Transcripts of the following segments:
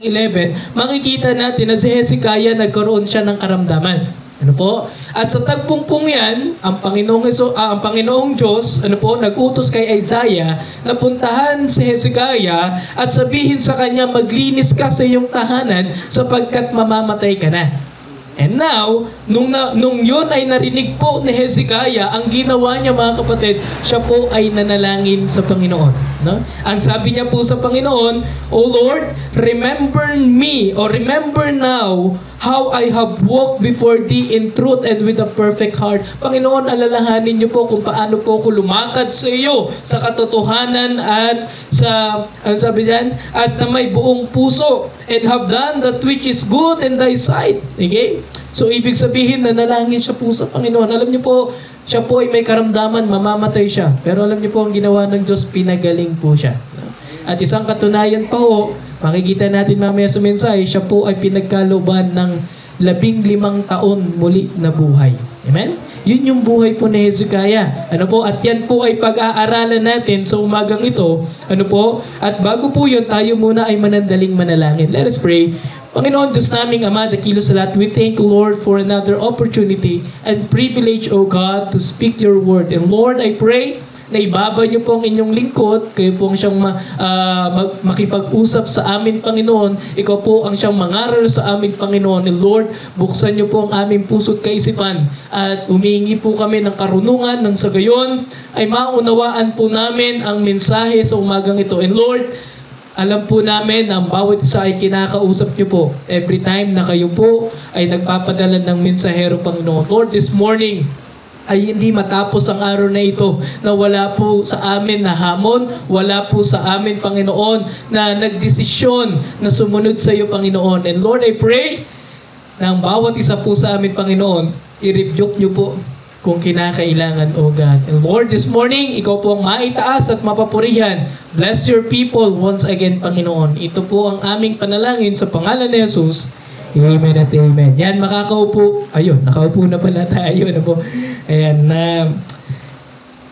11, makikita natin na si Hezekiah nagkaroon siya ng karamdaman. Ano po? At sa tagpungpong yan, ang Panginoong Diyos, nag-utos kay Isaiah na puntahan si Hezekiah at sabihin sa kanya, maglinis ka sa iyong tahanan sapagkat mamamatay ka na. And now, nung yun ay narinig po ni Hezekiah, ang ginawa niya mga kapatid, siya po ay nanalangin sa Panginoon. No? Ang sabi niya po sa Panginoon, O Lord, remember me, or remember now, how I have walked before Thee in truth and with a perfect heart. Panginoon, alalahanin niyo po kung paano po ako lumakad sa iyo sa katotohanan at sa, sabi diyan, at na may buong puso, and have done that which is good in Thy sight. Okay? So, ibig sabihin, nanalangin siya po sa Panginoon. Alam niyo po, siya po ay may karamdaman, mamamatay siya. Pero alam niyo po, ang ginawa ng Diyos, pinagaling po siya. At isang katunayan pa ho, makikita natin mamaya sa mensahe, siya po ay pinagkalooban ng 15 taon muli na buhay. Amen? Yun yung buhay po ni Hezekiah. At yan po ay pag-aaralan natin sa umagang ito. At bago po yun, tayo muna ay manandaling manalangin. Let us pray. Panginoon, Diyos naming Ama, dakilo sa lahat, we thank you, Lord, for another opportunity and privilege, O God, to speak your word. And Lord, I pray na ibaba niyo po ang inyong lingkod, kayo po ang siyang makipag-usap sa amin, Panginoon. Ikaw po ang siyang mangaral sa amin, Panginoon. And Lord, buksan niyo po ang aming puso't kaisipan at humihingi po kami ng karunungan nang sa gayon ay maunawaan po namin ang mensahe sa umagang ito. And Lord, alam po namin na ang bawat isa ay kinakausap niyo po every time na kayo po ay nagpapadala ng mensahero, Panginoon. Lord, this morning ay hindi matapos ang araw na ito na wala po sa amin na hamon, wala po sa amin, Panginoon, na nagdesisyon na sumunod sa iyo, Panginoon. And Lord, I pray na ang bawat isa po sa amin, Panginoon, i-rebuke niyo po kung kinakailangan, O God. And Lord, this morning, ikaw po ang maitaas at mapapurihan. Bless your people once again, Panginoon. Ito po ang aming panalangin sa pangalan ni Jesus. Amen at amen. Yan, makakaupo. Ayun, nakaupo na pala tayo. Ayan.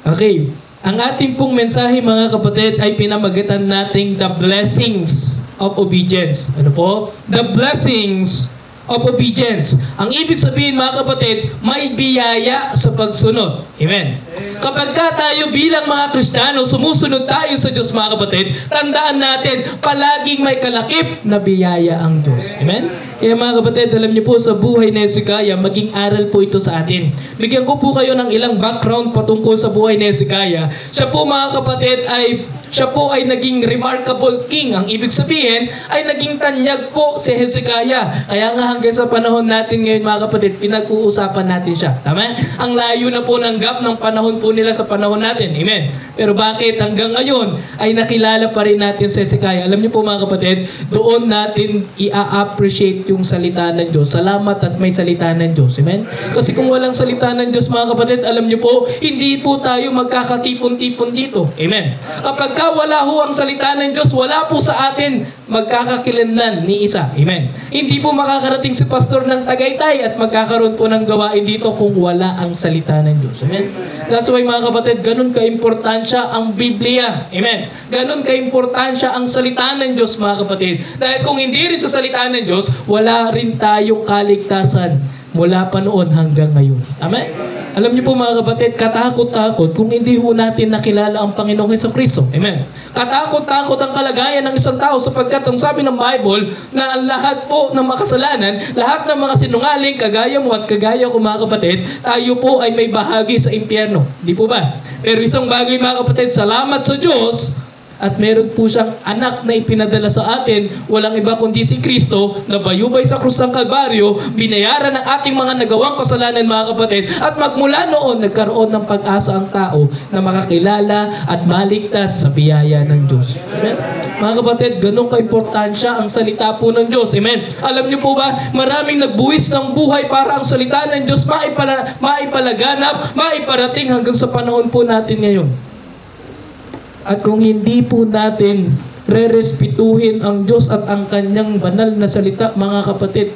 Okay. Ang ating pong mensahe, mga kapatid, ay pinamagatan nating the blessings of obedience. The blessings of obedience. Ang ibig sabihin, mga kapatid, may biyaya sa pagsunod. Amen. Kapag tayo bilang mga Kristiyano, sumusunod tayo sa Diyos, mga kapatid, tandaan natin, palaging may kalakip na biyaya ang Diyos. Amen? Kaya mga kapatid, alam niyo po sa buhay ni Hezekiah, maging aral po ito sa atin. Bigyan ko po kayo ng ilang background patungkol sa buhay ni Hezekiah. Siya po, mga kapatid, ay naging remarkable king. Ang ibig sabihin ay naging tanyag po si Hezekiah. Kaya nga hanggang sa panahon natin ngayon, mga kapatid, pinag-uusapan natin siya. Tama? Ang layo na po ng gap ng panahon po nila sa panahon natin. Amen. Pero bakit hanggang ngayon ay nakilala pa rin natin si Hezekiah? Alam niyo po, mga kapatid, doon natin i-appreciate yung salita ng Diyos. Salamat at may salita ng Diyos. Amen? Kasi kung walang salita ng Diyos, mga kapatid, alam niyo po, hindi po tayo magkakatipon-tipon dito. Amen? Kapag wala ho ang salita ng Diyos, wala po sa atin magkakakilanlan ni isa. Amen. Hindi po makakarating si pastor ng Tagaytay at magkakaroon po ng gawain dito kung wala ang salita ng Diyos. Amen. That's why, mga kapatid, ganun kaimportansya ang Biblia. Amen. Ganun kaimportansya ang salita ng Diyos, mga kapatid. Dahil kung hindi rin sa salita ng Diyos, wala rin tayong kaligtasan mula pa noon hanggang ngayon. Amen. Alam niyo po, mga kapatid, katakot-takot kung hindi ho natin nakilala ang Panginoong Jesucristo. Amen. Katakot-takot ang kalagayan ng isang tao sapagkat ang sabi ng Bible na ang lahat po ng makasalanan, lahat ng mga sinungaling, kagaya mo at kagaya ko, mga kapatid, tayo po ay may bahagi sa impyerno. Di po ba? Pero isang bagay, mga kapatid, salamat sa Diyos, at meron po siyang anak na ipinadala sa atin, walang iba kundi si Kristo, na bayubay sa krus ng Kalbaryo, binayaran ng ating mga nagawang kasalanan, mga kapatid, at magmula noon, nagkaroon ng pag-asa ang tao na makakilala at maligtas sa biyaya ng Diyos. Amen? Mga kapatid, ganun kaimportansya ang salita po ng Diyos. Amen? Alam niyo po ba, maraming nagbuwis ng buhay para ang salita ng Diyos maipalaganap, maiparating hanggang sa panahon po natin ngayon. At kung hindi po natin rerespetuhin ang Diyos at ang kanyang banal na salita, mga kapatid,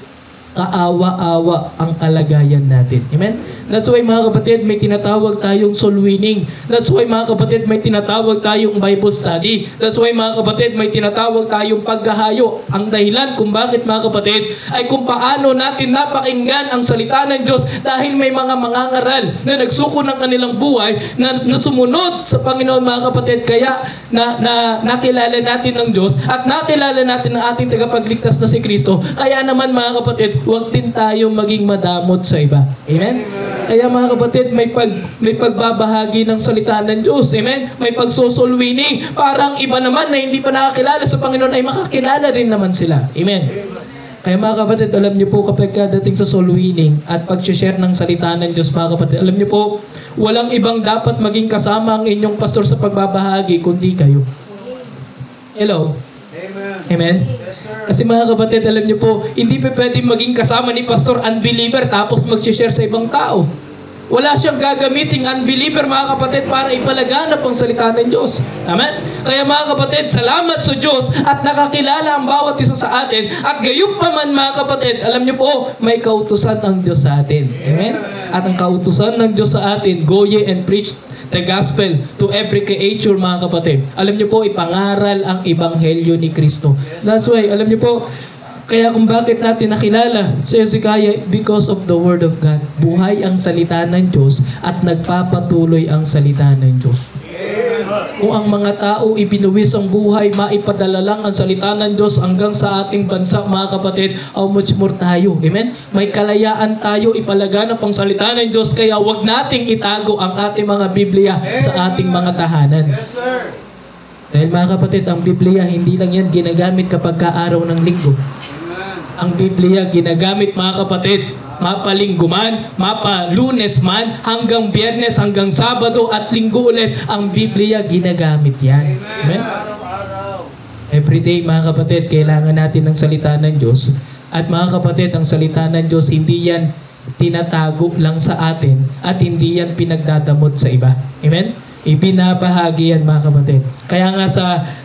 kaawa-awa ang kalagayan natin. Amen? That's why mga kapatid, may tinatawag tayong soul winning. That's why mga kapatid, may tinatawag tayong Bible study. That's why mga kapatid, may tinatawag tayong paghahayo. Ang dahilan kung bakit mga kapatid, ay kung paano natin napakinggan ang salita ng Diyos dahil may mga mangangaral na nagsuko ng kanilang buhay na sumunod sa Panginoon mga kapatid. Kaya nakilala natin ng Diyos at nakilala natin ang ating tagapagligtas na si Kristo. Kaya naman mga kapatid, huwag din tayo maging madamot sa iba. Amen? Kaya mga kapatid, may pagbabahagi ng salita ng Diyos. Amen? May pagsosolwining. Parang iba naman na hindi pa nakakilala sa Panginoon ay makakilala rin naman sila. Amen? Kaya mga kapatid, alam niyo po kapag dating sa soul winning at pag-share ng salita ng Diyos mga kapatid, alam niyo po, walang ibang dapat maging kasama ang inyong pastor sa pagbabahagi kundi kayo. Hello? Amen. Amen? Yes, sir. Kasi mga kapatid, alam niyo po, hindi pa pwede maging kasama ni pastor unbeliever tapos mag-share sa ibang tao. Wala siyang gagamiting unbeliever mga kapatid para ipalaganap ang salita ng Diyos. Amen? Kaya mga kapatid, salamat sa Diyos at nakakilala ang bawat isa sa atin. At gayon pa man mga kapatid, alam niyo po, may kautusan ang Diyos sa atin. Amen? At ang kautusan ng Diyos sa atin, go ye and preach the gospel to every creature mga kapatid. Alam niyo po, ipangaral ang ebanghelyo ni Kristo. That's why, alam niyo po, kaya kung bakit natin nakilala si Hezekiah, because of the word of God. Buhay ang salita ng Diyos at nagpapatuloy ang salita ng Diyos. Kung ang mga tao ibinuwis ang buhay, maipadala lang ang salita ng Diyos hanggang sa ating bansa, mga kapatid, how much more tayo? Amen? May kalayaan tayo, ipalaganap ang salita ng Diyos, kaya wag nating itago ang ating mga Biblia sa ating mga tahanan. Yes, sir. Dahil mga kapatid, ang Biblia, hindi lang yan ginagamit kapag araw ng linggo. Ang Biblia ginagamit mga kapatid, mapalinggo man, mapalunes man, hanggang Biyernes, hanggang Sabado at Linggo ulit, ang Biblia ginagamit yan. Amen? Everyday mga kapatid, kailangan natin ng salita ng Diyos. At mga kapatid, ang salita ng Diyos, hindi yan tinatago lang sa atin at hindi yan pinagdadamot sa iba. Amen? Ibinabahagi yan mga kapatid. Kaya nga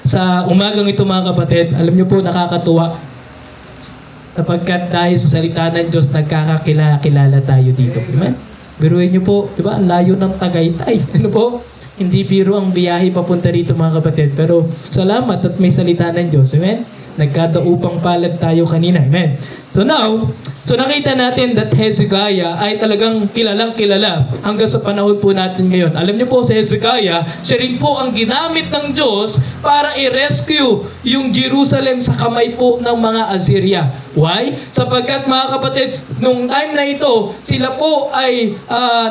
sa umagang ito mga kapatid, alam niyo po, nakakatuwa sapagkat dahil sa salita ng Diyos, nagkakakilala tayo dito. Amen? Biruin niyo po, di ba? Ang layo ng Tagaytay. Ano po? Hindi biro ang biyahe papunta rito mga kapatid. Pero salamat at may salita ng Diyos. Amen? Nagkadaupang palad tayo kanina. Amen? So now, nakita natin that Hezekiah ay talagang kilalang kilala hanggang sa panahon po natin ngayon. Alam niyo po si Hezekiah, siya rin po ang ginamit ng Diyos para i-rescue yung Jerusalem sa kamay po ng mga Assyria. Why? Sapagkat mga kapatid, nung time na ito, sila po ay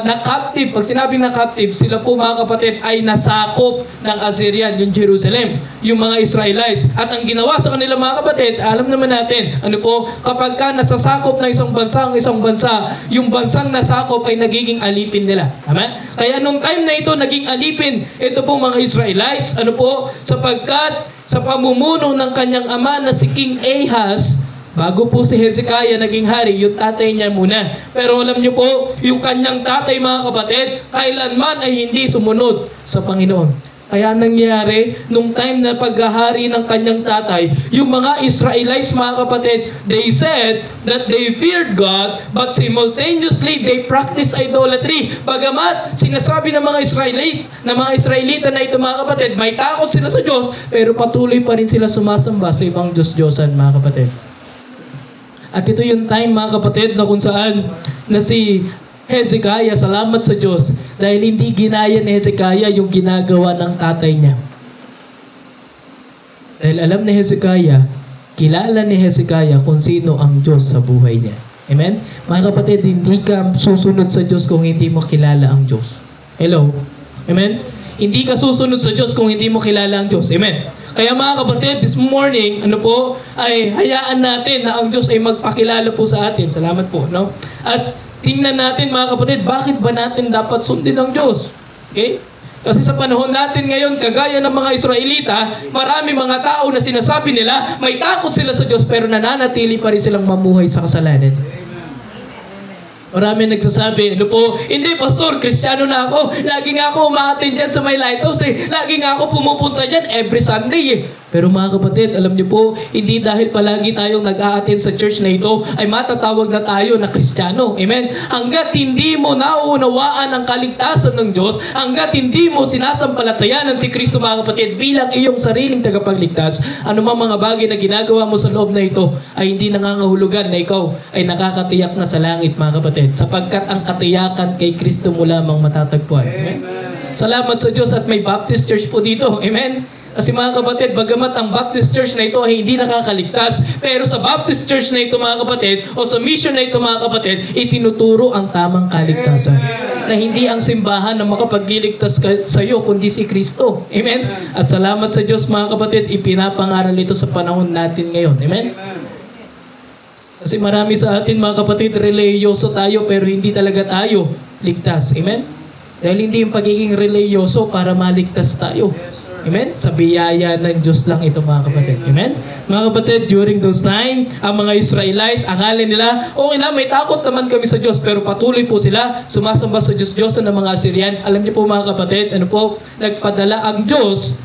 na-captive. Pag sinabing na-captive, sila po mga kapatid ay nasakop ng Assyrian, yung Jerusalem, yung mga Israelites. At ang ginawa sa kanila mga kapatid, alam naman natin, ano po, kapag ka nasasakop ng isang bansa ang isang bansa, yung bansang nasakop ay nagiging alipin nila. Tama? Kaya nung time na ito, naging alipin ito po mga Israelites, ano po, sapagkat sa pamumuno ng kanyang ama na si King Ahaz, bago po si Hezekiah naging hari, yung tatay niya muna. Pero alam niyo po, yung kanyang tatay mga kapatid, kailanman ay hindi sumunod sa Panginoon. Kaya nangyari, nung time na paghahari ng kanyang tatay, yung mga Israelites mga kapatid, they said that they feared God, but simultaneously they practiced idolatry. Bagamat sinasabi ng mga Israelita na ito mga kapatid, may takot sila sa Diyos, pero patuloy pa rin sila sumasamba sa ibang Diyos-Diyosan mga kapatid. At ito yung time mga kapatid na kung saan na si Hezekiah, salamat sa Diyos, dahil hindi ginaya ni Hezekiah yung ginagawa ng tatay niya. Dahil alam ni Hezekiah, kilala ni Hezekiah kung sino ang Diyos sa buhay niya. Amen? Mga kapatid, hindi ka susunod sa Diyos kung hindi mo kilala ang Diyos. Hello? Amen? Hindi ka susunod sa Diyos kung hindi mo kilala ang Diyos. Amen? Kaya mga kapatid, this morning, ay hayaan natin na ang Diyos ay magpakilala po sa atin. Salamat po, no? At tingnan natin mga kapatid, bakit ba natin dapat sundin ang Diyos? Okay? Kasi sa panahon natin ngayon, kagaya ng mga Israelita, marami mga tao na sinasabi nila, may takot sila sa Diyos, pero nananatili pa rin silang mamuhay sa kasalanan. Marami nagsasabi, hindi pastor, Kristiyano na ako. Lagi nga ako umaattend dyan sa may lighthouse eh. Lagi nga ako pumupunta dyan every Sunday eh. Pero mga kapatid, alam niyo po, hindi dahil palagi tayong nag-a-attend sa church na ito, ay matatawag na tayo na Kristiyano. Amen? Hanggat hindi mo nauunawaan ang kaligtasan ng Diyos, hanggat hindi mo sinasampalatayanan si Kristo mga kapatid bilang iyong sariling tagapagligtas, anumang mga bagay na ginagawa mo sa loob na ito ay hindi nangangahulugan na ikaw ay nakakatiyak na sa langit mga kapatid. Sapagkat ang katiyakan kay Kristo mo lamang matatagpuan. Amen? Salamat sa Diyos at may Baptist Church po dito. Amen? Kasi mga kapatid, bagamat ang Baptist Church na ito ay hindi nakakaligtas, pero sa Baptist Church na ito mga kapatid, o sa mission na ito mga kapatid, itinuturo ang tamang kaligtasan. Na hindi ang simbahan na makapagliligtas sa iyo, kundi si Kristo. Amen? At salamat sa Diyos mga kapatid, ipinapangaral ito sa panahon natin ngayon. Amen? Kasi marami sa atin mga kapatid, reliyoso tayo pero hindi talaga tayo ligtas. Amen? Dahil hindi yung pagiging reliyoso para maligtas tayo. Amen? Sa biyaya ng Diyos lang ito mga kapatid. Amen? Mga kapatid, during those time, ang mga Israelites, akala nila, okay lang, may takot naman kami sa Diyos, pero patuloy po sila, sumasamba sa Diyos ng mga Assyrian. Alam niyo po mga kapatid, nagpadala ang Diyos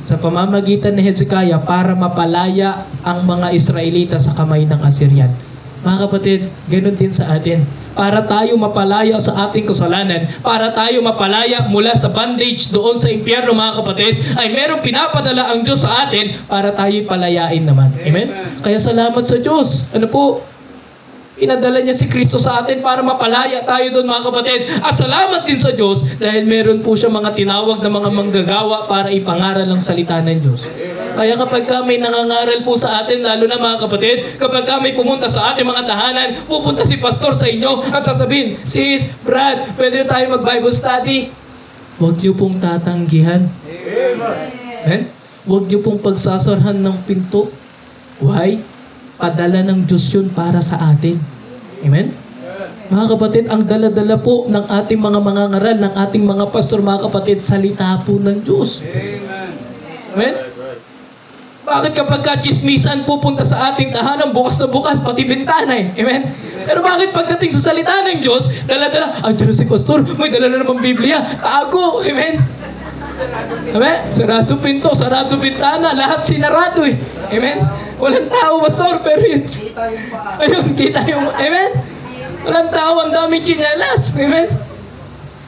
sa pamamagitan ni Hezekiah para mapalaya ang mga Israelita sa kamay ng Assyrian. Mga kapatid, ganun din sa atin. Para tayo mapalaya sa ating kasalanan, para tayo mapalaya mula sa bondage doon sa impyerno mga kapatid, ay merong pinapadala ang Diyos sa atin para tayo'y palayain naman. Amen? Kaya salamat sa Diyos. Pinadala niya si Kristo sa atin para mapalaya tayo doon mga kapatid. At salamat din sa Diyos dahil meron po siya mga tinawag na mga manggagawa para ipangaral ang salita ng Diyos. Kaya kapag may nangangaral po sa atin, lalo na mga kapatid, kapag may pumunta sa ating mga tahanan, pupunta si pastor sa inyo at sasabihin, Sis, Brad, pwede tayo mag-Bible study? Huwag niyo pong tatanggihan. Amen? Huwag niyo pong pagsasarhan ng pinto. Why? Padala ng Diyos yun para sa atin. Amen? Mga kapatid, ang dala-dala po ng ating mga mangangaral, ng ating mga pastor, mga kapatid, salita po ng Diyos. Amen? Bakit kapag chismisan pupunta sa ating tahanan, bukas na bukas, pati bintana eh. Amen? Pero bakit pagdating sa salita ng Diyos, dala-dala, dyan si pastor, may dala na naman Biblia, tago. Amen? Amen? Sarado pinto, sarado bintana, lahat sinarado eh. Amen? Walang tao, pastor, pero yun. Ayun, kita yung, amen? Walang tao, ang daming tsinelas. Amen?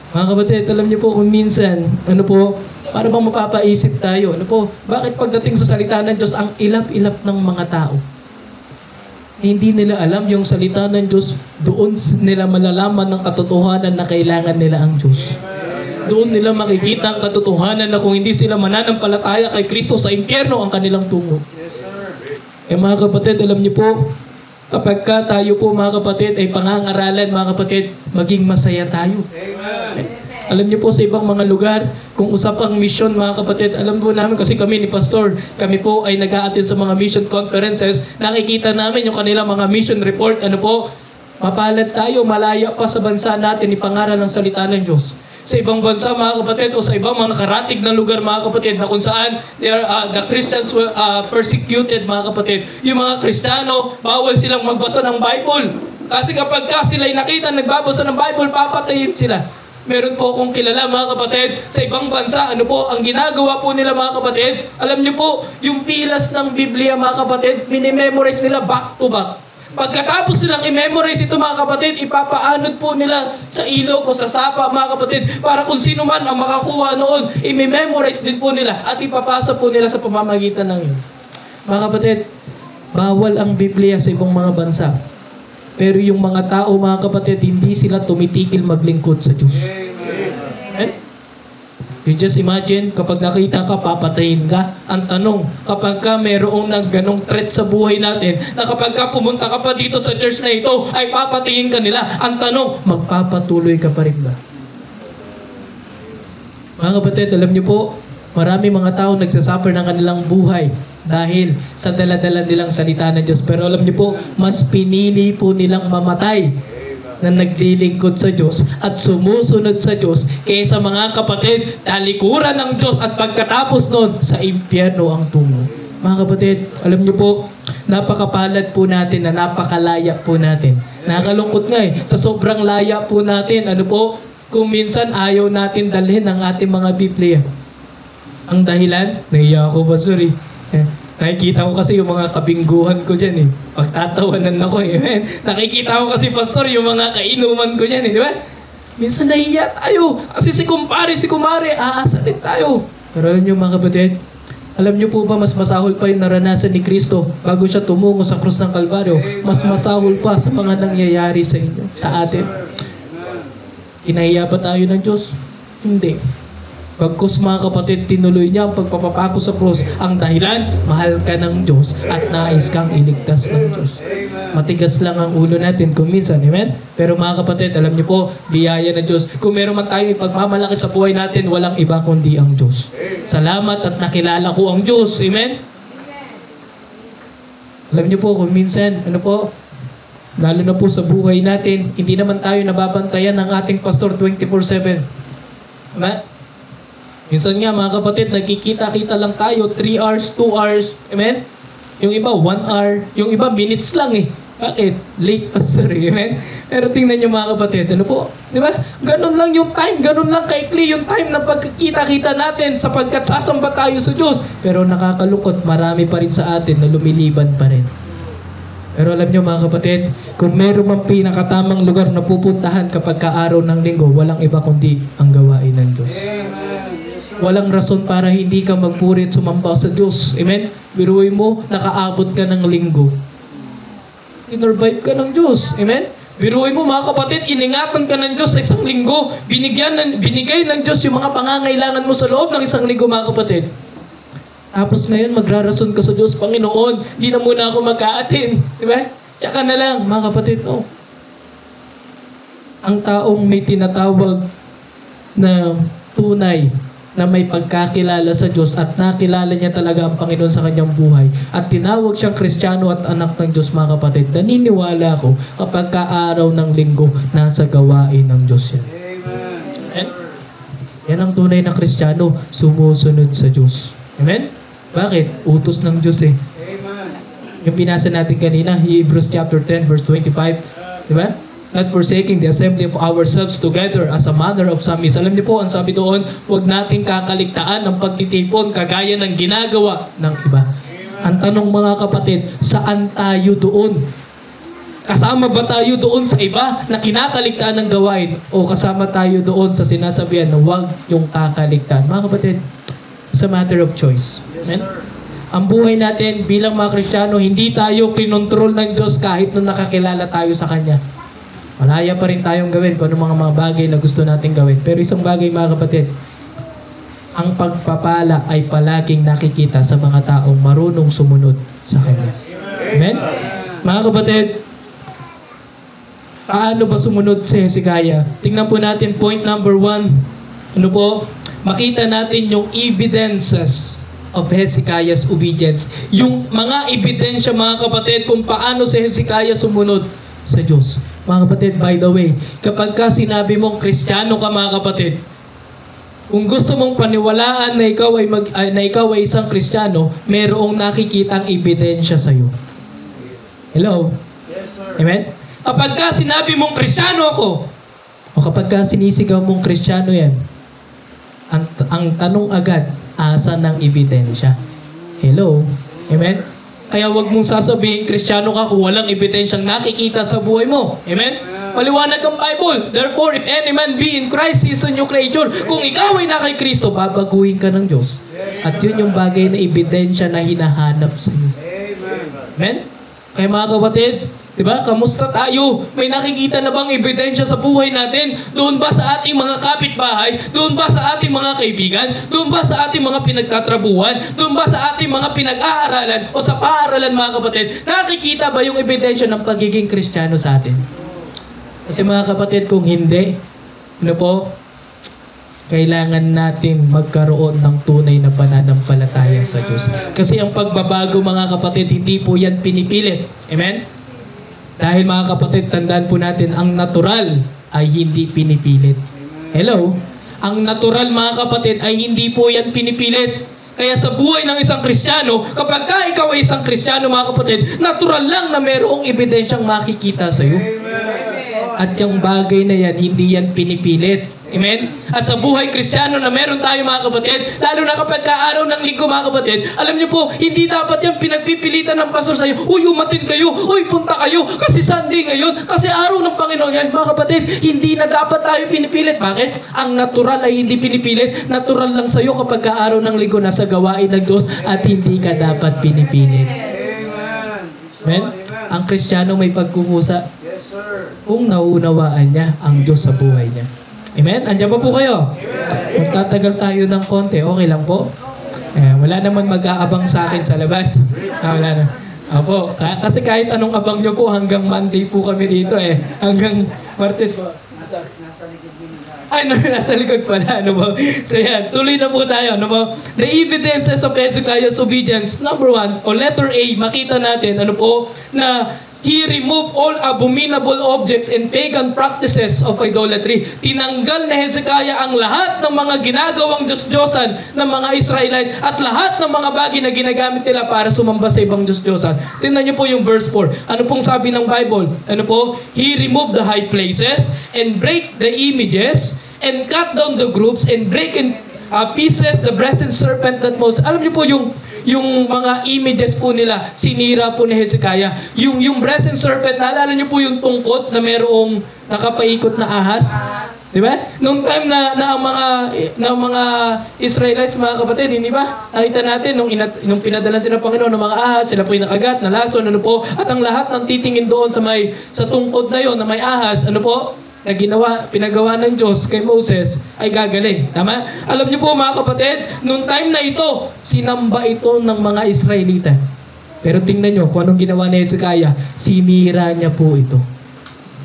Mga kapatid, alam niyo po kung minsan, para bang mapapaisip tayo, bakit pagdating sa salita ng Diyos, ang ilap-ilap ng mga tao? Hindi nila alam yung salita ng Diyos, doon nila malalaman ng katotohanan na kailangan nila ang Diyos. Doon nila makikita ang katotohanan na kung hindi sila mananampalataya kay Kristo sa impyerno ang kanilang tungo. Mga kapatid, alam niyo po, kapag tayo po mga kapatid ay pangangaralan mga kapatid, maging masaya tayo. Alam niyo po sa ibang mga lugar, kung usapang mission mga kapatid, alam po namin kasi kami ni Pastor, kami po ay nag-a-attend sa mga mission conferences, nakikita namin yung kanilang mga mission report, mapalad tayo, malaya pa sa bansa natin ipangaral ang salita ng Diyos. Sa ibang bansa mga kapatid o sa ibang mga karatig na lugar mga kapatid na kung saan the Christians were persecuted mga kapatid. Yung mga Kristiyano, bawal silang magbasa ng Bible. Kasi kapag sila'y nakita nagbabasa ng Bible, papatayin sila. Meron po akong kilala mga kapatid sa ibang bansa, ang ginagawa po nila mga kapatid, alam niyo po, yung pilas ng Biblia mga kapatid, minimemorize nila back to back. Pagkatapos nilang i-memorize ito mga kapatid, ipapaanod po nila sa ilog o sa sapa mga kapatid para kung sino man ang makakuha noon, i-memorize din po nila at ipapasa po nila sa pamamagitan ng yun. Mga kapatid, bawal ang Biblia sa ibang mga bansa. Pero yung mga tao mga kapatid, hindi sila tumitigil maglingkod sa Diyos. Amen? You just imagine, kapag nakita ka, papatayin ka. Ang tanong, kapag mayroong ganong threat sa buhay natin, na kapag pumunta ka pa dito sa church na ito, ay papatayin ka nila. Ang tanong, magpapatuloy ka pa rin ba? Mga kapatid, alam niyo po, marami mga tao nagsasuffer ng kanilang buhay dahil sa dala-dala nilang salita ng Diyos. Pero alam niyo po, mas pinili po nilang mamatay na naglilingkod sa Diyos at sumusunod sa Diyos kaysa mga kapatid, talikuran ng Diyos at pagkatapos nun, sa impyerno ang tungo. Mga kapatid, alam niyo po, napakapalad po natin na napakalaya po natin. Nakakalungkot nga sa sobrang laya po natin, kung minsan ayaw natin dalhin ang ating mga Biblia. Ang dahilan, nahiya ako ba, sorry, Nakikita ko kasi yung mga kabingguhan ko dyan eh. Pagtatawanan ako eh. Amen? Nakikita ko kasi, pastor, yung mga kainuman ko dyan eh. Di ba? Minsan nahiya tayo. Kasi si kumpare, si kumare, aasalit tayo. Pero alam nyo mga kapatid, alam nyo po ba mas masahol pa yung naranasan ni Kristo bago siya tumungo sa krus ng Kalbaryo? Mas masahol pa sa mga nangyayari sa inyo, sa atin. Kinahiya ba tayo ng Diyos? Hindi. Pagkus mga kapatid, tinuloy niya ang pagpapapako sa krus. Ang dahilan, mahal ka ng Diyos at nais kang iligtas ng Diyos. Matigas lang ang ulo natin kung minsan, amen? Pero mga kapatid, alam niyo po, biyaya ng Diyos. Kung meron man tayong ipagmamalaki sa buhay natin, walang iba kundi ang Diyos. Salamat at nakilala ko ang Diyos, amen? Alam niyo po, kung minsan, ano po, lalo na po sa buhay natin, hindi naman tayo nababantayan ng ating pastor 24/7. Amen? Minsan nga mga kapatid, nagkikita-kita lang tayo 3 hours, 2 hours, amen? Yung iba 1 hour, yung iba minutes lang eh. Bakit? Late pastor eh, amen? Pero tingnan nyo mga kapatid, ano po? Di ba? Ganun lang yung time, ganun lang kaikli yung time na pagkikita-kita natin sapagkat sasamba tayo sa Diyos. Pero nakakalungkot, marami pa rin sa atin na lumiliban pa rin. Pero alam nyo mga kapatid, kung meron mang pinakatamang lugar na pupuntahan kapag kaaraw ng linggo, walang iba kundi ang gawain ng Diyos. Walang rason para hindi ka magpuri at sumamba sa Diyos. Amen? Biruin mo, nakaabot ka ng linggo. Sinurvive ka ng Diyos. Amen? Biruin mo mga kapatid, iningatan ka ng Diyos sa isang linggo. Binigay ng Diyos yung mga pangangailangan mo sa loob ng isang linggo mga kapatid. Tapos ngayon, magrarason ka sa Diyos, Panginoon, hindi na muna ako magka-attend. Diba? Tsaka na lang, mga kapatid, oh. Ang taong may tinatawag na tunay na may pagkakilala sa Diyos at nakilala niya talaga ang Panginoon sa kanyang buhay at tinawag siyang Kristiyano at anak ng Diyos mga kapatid, naniniwala ko kapag kaaraw ng linggo nasa gawain ng Diyos yan. Amen? Yan ang tunay na Kristiyano, sumusunod sa Diyos. Amen? Bakit? Utos ng Diyos eh. Yung pinasa natin kanina, Hebrews chapter 10 verse 25, di ba? Not forsaking the assembly of ourselves together as a manner of some is. Alam niyo po, ang sabi doon, huwag nating kakaligtaan ng pagtitipon kagaya ng ginagawa ng iba. Ang tanong mga kapatid, saan tayo doon? Kasama ba tayo doon sa iba na kinakaligtaan ng gawain? O kasama tayo doon sa sinasabihan na huwag yung kakaligtaan? Mga kapatid, it's a matter of choice. Amen? Ang buhay natin bilang mga Kristiyano, hindi tayo kinontrol ng Diyos kahit nung nakakilala tayo sa Kanya. Malaya pa rin tayong gawin kung ano mga bagay na gusto nating gawin. Pero isang bagay mga kapatid, ang pagpapala ay palaging nakikita sa mga taong marunong sumunod sa Kanya. Amen? Mga kapatid, paano ba sumunod si Hezekiah? Tingnan po natin point number 1. Ano po? Makita natin yung evidences of Hezekiah's obedience. Yung mga ebidensya mga kapatid kung paano si Hezekiah sumunod sa Diyos. Mga kapatid, by the way, kapag ka sinabi mong Kristiyano ka mga kapatid, kung gusto mong paniwalaan na ikaw ay isang Kristiyano, mayroong nakikitang ebidensya sa iyo. Hello? Yes, sir. Amen? Kapag ka sinabi mong Kristiyano ako, o kapag ka sinisigaw mong Kristiyano yan, ang tanong agad, asan ng ebidensya? Hello? Amen? Kaya wag mong sasabihin, Kristiyano ka kung walang ebidensyang nakikita sa buhay mo. Amen? Paliwanag ang Bible. Therefore, if any man be in Christ, he is a new creature. Kung ikaw ay na kay Kristo, babaguhin ka ng Diyos. At yun yung bagay na ebidensya na hinahanap sa iyo. Amen? Kaya mga kapatid, diba? Kamusta tayo? May nakikita na bang ebidensya sa buhay natin? Doon ba sa ating mga kapitbahay? Doon ba sa ating mga kaibigan? Doon ba sa ating mga pinagtatrabuhan? Doon ba sa ating mga pinag-aaralan? O sa paaralan mga kapatid? Nakikita ba yung ebidensya ng pagiging Kristiyano sa atin? Kasi mga kapatid, kung hindi, ano po? Kailangan natin magkaroon ng tunay na pananampalataya sa Diyos. Kasi ang pagbabago mga kapatid, hindi po yan pinipilit. Amen? Dahil mga kapatid, tandaan po natin, ang natural ay hindi pinipilit. Hello? Ang natural mga kapatid ay hindi po yan pinipilit. Kaya sa buhay ng isang Kristiyano, kapag ka ikaw ay isang Kristiyano mga kapatid, natural lang na mayroong ebidensyang makikita sa iyo. At yung bagay na yan, hindi yan pinipilit. Amen? At sa buhay Kristiyano na meron tayo mga kapatid, lalo na kapag araw ng linggo mga kapatid, alam niyo po, hindi dapat yan pinagpipilitan ng pastor sa'yo, uy, umatin kayo, uy, punta kayo, kasi Sunday ngayon, kasi araw ng Panginoon yan. Mga kapatid, hindi na dapat tayo pinipilit. Bakit? Ang natural ay hindi pinipilit. Natural lang sa'yo kapag araw ng linggo nasa gawain ng Diyos at hindi ka dapat pinipilit. Amen? Ang Kristiyano may pagkukusa kung nauunawaan niya ang Diyos sa buhay niya. Amen? Andiyan pa po kayo? Magtatagal tayo ng konti. Okay lang po? Wala naman mag-aabang sa akin sa labas. Wala na. Opo, kasi kahit anong abang nyo po, hanggang Monday po kami dito Hanggang Martes po. Nasa likod din. Ay, nasa likod pala. Ano po? So yan, tuloy na po tayo. Ano po? The evidences of Hezekiah's obedience. Number 1, o letter A, makita natin, ano po, na he removed all abominable objects and pagan practices of idolatry. Tinanggal na Hezekiah ang lahat ng mga ginagawang Diyos-Diyosan ng mga Israelite at lahat ng mga bagay na ginagamit nila para sumamba sa ibang Diyos-Diyosan. Tingnan niyo po yung verse 4. Ano pong sabi ng Bible? Ano po? He removed the high places and break the images and cut down the groups and break in pieces the brazen serpent that Moses. Alam niyo po yung mga images po nila, sinira po ni Hezekiah. Yung brazen serpent, naalala niyo po yung tungkot na merong nakapaikot na ahas? Di ba? Nung time na ang mga Israelites, mga kapatid, hindi ba? Nakita natin, nung pinadala sila ng Panginoon ng mga ahas, sila po yung nakagat, nalason, ano po? At ang lahat ng titingin doon sa tungkod na yon na may ahas, ano po? Na pinagawa ng Diyos kay Moses ay gagaling. Tama? Alam niyo po mga kapatid, nung time na ito, sinamba ito ng mga Israelita. Pero tingnan niyo kung anong ginawa ni Hezekiah, sinira niya po ito.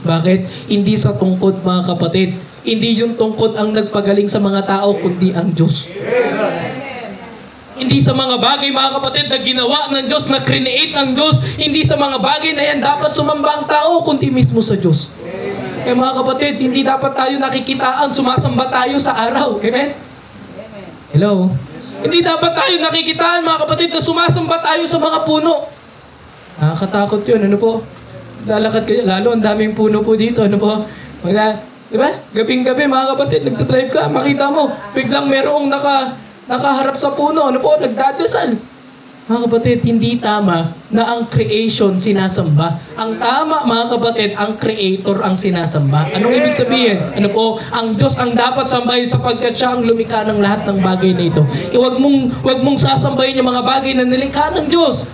Bakit? Hindi sa tungkod mga kapatid. Hindi yung tungkod ang nagpagaling sa mga tao, kundi ang Diyos. Hindi sa mga bagay mga kapatid na ginawa ng Diyos, na create ng Diyos. Hindi sa mga bagay na yan dapat sumamba ang tao, kundi mismo sa Diyos. Kaya mga kapatid, hindi dapat tayo nakikitaan, sumasamba tayo sa araw. Amen? Hello? Hindi dapat tayo nakikitaan, mga kapatid, na sumasamba tayo sa mga puno. Nakakatakot yun, ano po? Lalakad kayo, lalo ang daming puno po dito, ano po? Diba? Gabing-gabi, mga kapatid, nagtatrive ka, makita mo, biglang merong nakaharap sa puno, ano po? Nagdadasal. Mga kapatid, hindi tama na ang creation sinasamba. Ang tama, mga kapatid, ang creator ang sinasamba. Anong ibig sabihin? Ano po? Ang Diyos ang dapat sambahin sapagkat siya ang lumikha ng lahat ng bagay na ito. Huwag mong sasambahin yung mga bagay na nilikha ng Diyos.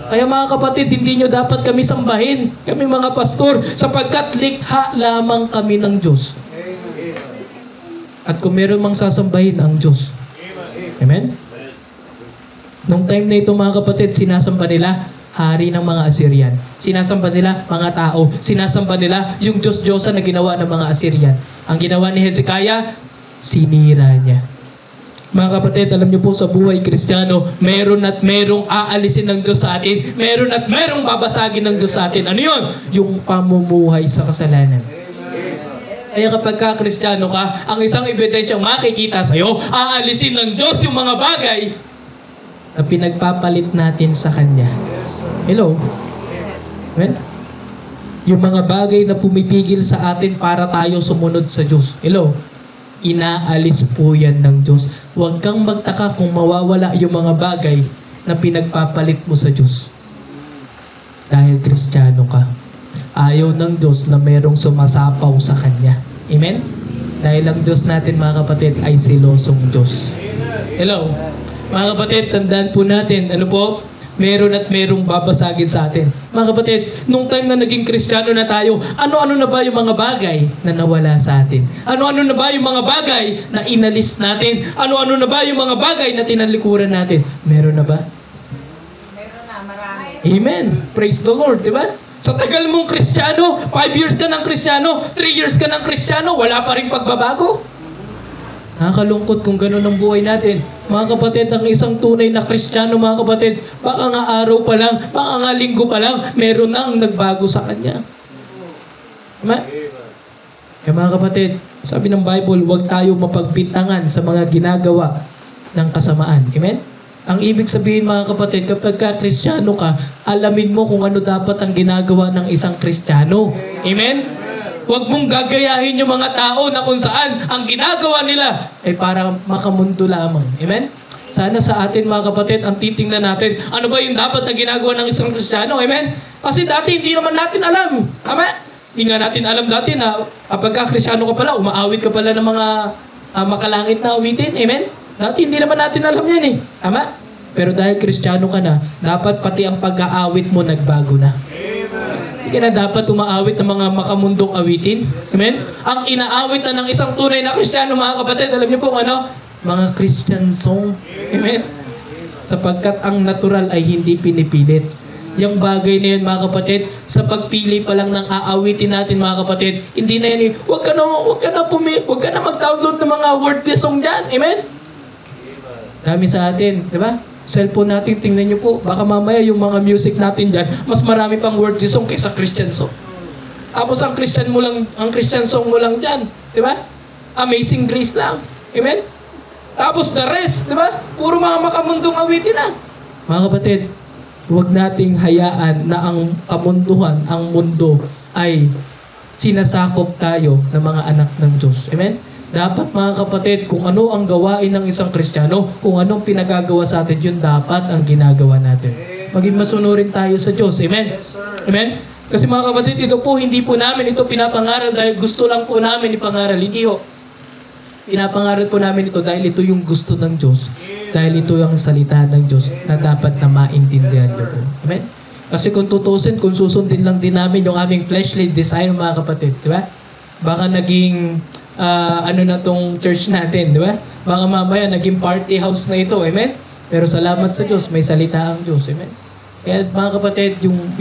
Kaya mga kapatid, hindi nyo dapat kami sambahin. Kami mga pastor, sapagkat likha lamang kami ng Diyos. At kung meron mang sasambahin ang Diyos. Amen? Nung time na ito mga kapatid, sinasamba nila hari ng mga Assyrian. Sinasamba nila mga tao. Sinasamba nila yung Diyos-Diyosan na ginawa ng mga Assyrian. Ang ginawa ni Hezekiah, sinira niya. Mga kapatid, alam niyo po sa buhay Kristiyano, meron at merong aalisin ng Diyos sa atin. Meron at merong babasagin ng Diyos sa atin. Ano yun? Yung pamumuhay sa kasalanan. Kaya kapag ka-Kristiyano ka, ang isang ebidensyang makikita sa'yo, aalisin ng Diyos yung mga bagay na pinagpapalit natin sa Kanya. Hello? Amen? Yung mga bagay na pumipigil sa atin para tayo sumunod sa Diyos. Hello? Inaalis po yan ng Diyos. Huwag kang magtaka kung mawawala yung mga bagay na pinagpapalit mo sa Diyos. Dahil Kristiyano ka. Ayaw ng Diyos na merong sumasapaw sa Kanya. Amen? Dahil ang Diyos natin mga kapatid ay silosong Diyos. Hello? Mga kapatid, tandaan po natin, ano po? Meron at merong babasagin sa atin. Mga kapatid, nung time na naging Kristiyano na tayo, ano-ano na ba yung mga bagay na nawala sa atin? Ano-ano na ba yung mga bagay na inalis natin? Ano-ano na ba yung mga bagay na tinalikuran natin? Meron na ba? Meron na, marami. Amen. Praise the Lord, di ba? Sa tagal mong Kristiyano, 5 years ka ng Kristiyano, 3 years ka ng Kristiyano, wala pa rin pagbabago. Nakakalungkot kung gano'n ang buhay natin. Mga kapatid, ang isang tunay na Kristiyano, mga kapatid, baka nga araw pa lang, baka nga linggo pa lang, meron nang nagbago sa kanya. Diba? Kaya mga kapatid, sabi ng Bible, huwag tayo mapagpintangan sa mga ginagawa ng kasamaan. Amen? Ang ibig sabihin mga kapatid, kapag ka Kristiyano ka, alamin mo kung ano dapat ang ginagawa ng isang Kristiyano. Amen? Huwag mong gagayahin yung mga tao na kung saan ang ginagawa nila ay para makamundo lamang. Amen? Sana sa atin mga kapatid, ang titingnan natin, ano ba yung dapat na ginagawa ng isang Kristiyano? Amen? Kasi dati hindi naman natin alam. Tama? Hindi nga natin alam dati na kapag ka-Kristiyano ka pala, umaawit ka pala ng mga makalangit na awitin. Amen? Dati hindi naman natin alam yan eh. Tama? Pero dahil Kristiyano ka na, dapat pati ang pag-aawit mo nagbago na. Hindi ka na dapat umaawit ng mga makamundong awitin. Amen? Ang inaawit na ng isang tunay na Kristiyano mga kapatid, alam niyo po ano? Mga Christian song. Amen? Sapagkat ang natural ay hindi pinipilit. Yung bagay na yun mga kapatid, sa pagpili pa lang ng aawitin natin mga kapatid, hindi na yan, huwag ka na mag-download ng mga wordless song dyan. Amen? Dami sa atin, di ba? Cellphone natin, tingnan nyo po, baka mamaya yung mga music natin dyan, mas marami pang wordless song kaysa Christian song. Tapos ang Christian song mo lang dyan, di ba? Amazing Grace lang. Amen? Tapos the rest, di ba? Puro mga makamundong awitin na. Mga kapatid, huwag nating hayaan na ang kamunduhan, ang mundo, ay sinasakop tayo ng mga anak ng Diyos. Amen? Dapat mga kapatid, kung ano ang gawain ng isang Kristiyano, kung anong pinagagawa sa atin, yun dapat ang ginagawa natin. Maging masunurin tayo sa Diyos. Amen? Amen? Kasi mga kapatid, ito po, hindi po namin ito pinapangaral dahil gusto lang po namin ipangaral. Hindi ho. Pinapangaral po namin ito dahil ito yung gusto ng Diyos. Dahil ito yung salita ng Diyos na dapat na maintindihan nyo po. Amen? Kasi kung tutusin, kung susundin lang din namin yung aming fleshly desire mga kapatid, di ba? Baka naging, ano na tong church natin, di ba? Baka mamaya naging party house na ito, amen? Pero salamat sa Diyos, may salita ang Diyos, amen? Kaya mga kapatid,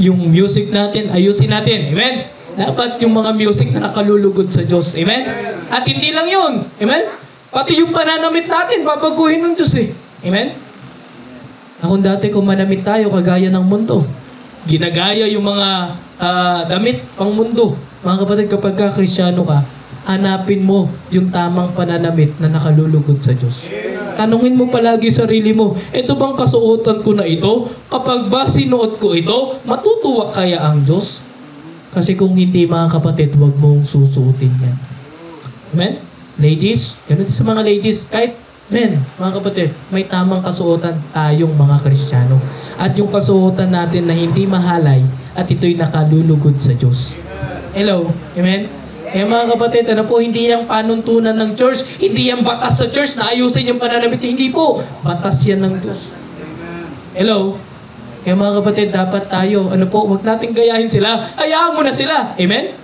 yung music natin, ayusin natin, amen? Dapat yung mga music na nakalulugod sa Diyos. Amen? At hindi lang yun. Amen? Pati yung pananamit natin, babaguhin ng Diyos eh. Amen? Kung dati kung manamit tayo, kagaya ng mundo, ginagaya yung mga damit pang mundo. Mga kapatid, kapag ka-Kristiyano ka, hanapin mo yung tamang pananamit na nakalulugod sa Diyos. Tanungin mo palagi sarili mo, ito bang kasuotan ko na ito? Kapag ba sinuot ko ito, matutuwa kaya ang Diyos? Kasi kung hindi mga kapatid, huwag mong susuotin yan. Amen? Ladies, ganun sa mga ladies, kahit men, mga kapatid, may tamang kasuotan tayong mga Kristiyano. At yung kasuotan natin na hindi mahalay at ito'y nakalulugod sa Diyos. Hello? Amen? Kaya mga kapatid, ano po, hindi yung panuntunan ng church, hindi yung batas sa church na ayusin yung pananamit, hindi po. Batas yan ng Diyos. Hello? Kaya mga kapatid, dapat tayo, ano po, huwag natin gayahin sila. Hayaan mo na sila. Amen?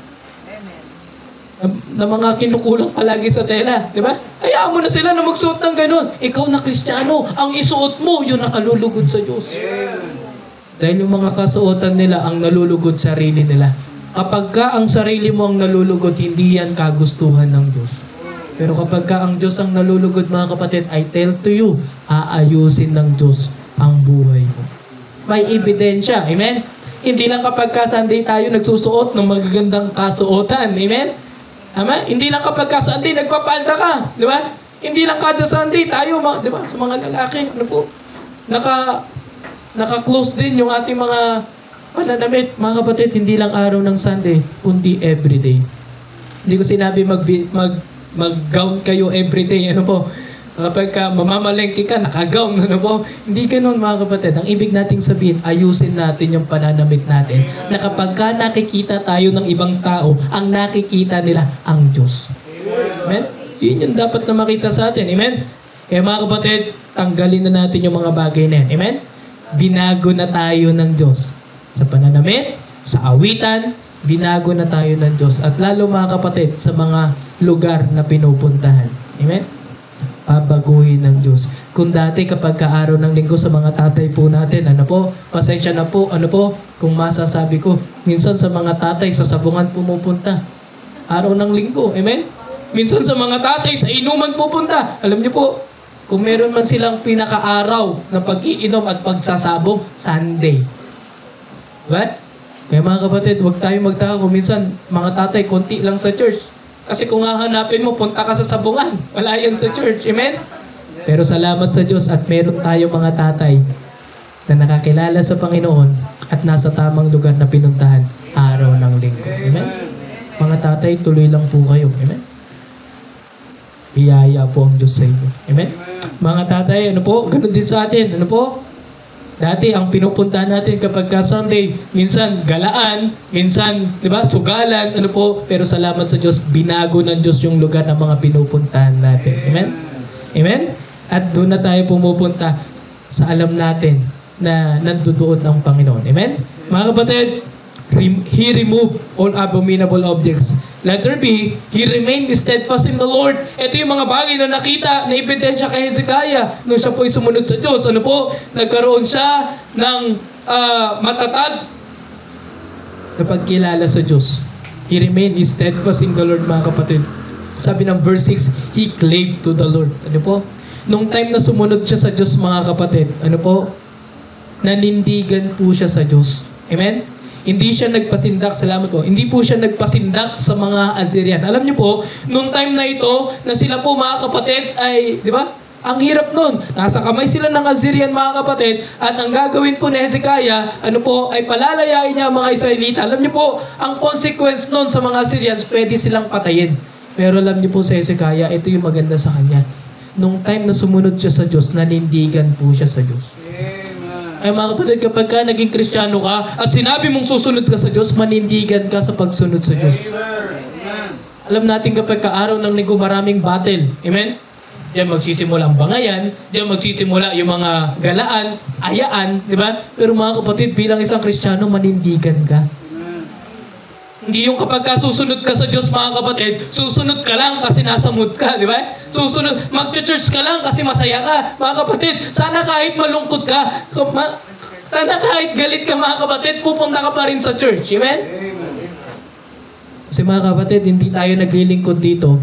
Na mga kinukulang palagi sa tela. Di ba? Hayaan mo na sila na magsuot ng ganun. Ikaw na Kristiyano, ang isuot mo, yun nakalulugod sa Diyos. Dahil yung mga kasuotan nila, ang nalulugod sarili nila. Kapag ka ang sarili mo ang nalulugod, hindi yan kagustuhan ng Diyos. Pero kapag ka ang Diyos ang nalulugod, mga kapatid, I tell to you, aayusin ng Diyos ang buhay mo. May ebidensya. Amen? Hindi lang kapag ka Sunday tayo nagsusuot ng magagandang kasuotan. Amen? Tama? Hindi lang kapag ka Sunday nagpapalda ka. Di ba? Hindi lang kada Sunday tayo, di ba? Sa mga lalaki, ano po? Naka-close din yung ating mga pananamit. Mga kapatid, hindi lang araw ng Sunday, kundi everyday. Hindi ko sinabi mag-gown kayo everyday. Ano po? Kapag ka mamamalengke ka, naka-gown. Ano po? Hindi ganun mga kapatid. Ang ibig nating sabihin, ayusin natin yung pananamit natin. Na kapag ka nakikita tayo ng ibang tao, ang nakikita nila ang Diyos. Amen? Yun yung dapat na makita sa atin. Amen? Kaya mga kapatid, tanggalin na natin yung mga bagay na yan. Amen? Binago na tayo ng Diyos. Sa pananamit, sa awitan, binago na tayo ng Diyos. At lalo mga kapatid, sa mga lugar na pinupuntahan. Amen? Babaguhin ng Diyos. Kung dati kapag kaaraw ng linggo sa mga tatay po natin, ano po, pasensya na po, ano po, kung masasabi ko, minsan sa mga tatay sa sabungan pumupunta. Araw ng linggo, amen? Minsan sa mga tatay sa inuman pupunta. Alam niyo po, kung meron man silang pinaka-araw ng pag-iinom at pagsasabong, Sunday. What? Kaya mga kapatid, huwag tayo magtaka kung minsan mga tatay, konti lang sa church. Kasi kung hahanapin mo, punta ka sa sabungan. Wala yan sa church. Amen? Pero salamat sa Diyos at meron tayo mga tatay na nakakilala sa Panginoon at nasa tamang lugar na pinuntahan araw ng linggo. Amen? Mga tatay, tuloy lang po kayo. Amen? Biyaya po ang Diyos sa inyo. Amen? Mga tatay, ano po? Ganun din sa atin. Ano po? Dati, ang pinupuntahan natin kapag ka Sunday, minsan galaan, minsan, di ba, sugalan, ano po? Pero salamat sa Diyos, binago ng Diyos yung lugar ng mga pinupuntahan natin. Amen? Amen? At doon na tayo pumupunta sa alam natin na nandoon ang Panginoon. Amen? Mga kapatid, He removed all abominable objects. Letter B, He remained steadfast in the Lord. Ito yung mga bagay na nakita, na ebidensya kay Hezekiah nung siya po'y sumunod sa Diyos. Ano po? Nagkaroon siya ng matatag na pagkilala sa Diyos. He remained steadfast in the Lord, mga kapatid. Sabi ng verse 6, He clave to the Lord. Ano po? Nung time na sumunod siya sa Diyos, mga kapatid, ano po? Nanindigan po siya sa Diyos. Amen? Hindi siya nagpasindak, salamat po, hindi po siya nagpasindak sa mga Assyrian. Alam niyo po, nung time na ito, na sila po mga kapatid ay, di ba? Ang hirap nun. Nasa kamay sila ng Assyrian, mga kapatid, at ang gagawin po ni Hezekiah, ano po, ay palalayain niya ang mga Israelita. Alam niyo po, ang consequence nun sa mga Assyrians, pwede silang patayin. Pero alam niyo po sa Hezekiah, ito yung maganda sa kanya. Nung time na sumunod siya sa Diyos, nanindigan po siya sa Diyos. Ay mga kapatid, kapag ka naging Kristiyano ka at sinabi mong susunod ka sa Diyos, manindigan ka sa pagsunod sa Diyos. Alam natin kapag ka araw ng linggo, maraming battle. Amen? Diyan magsisimula ang bangayan, diyan magsisimula yung mga galaan, ayaan, di ba? Pero mga kapatid, bilang isang Kristiyano, manindigan ka. Hindi yung kapag ka susunod ka sa Diyos, mga kapatid, susunod ka lang kasi nasa mood ka, di ba? Susunod, mag-church ka lang kasi masaya ka. Mga kapatid, sana kahit malungkot ka, sana kahit galit ka, mga kapatid, pupunta ka pa rin sa church. Amen? Kasi mga kapatid, hindi tayo naglilingkod dito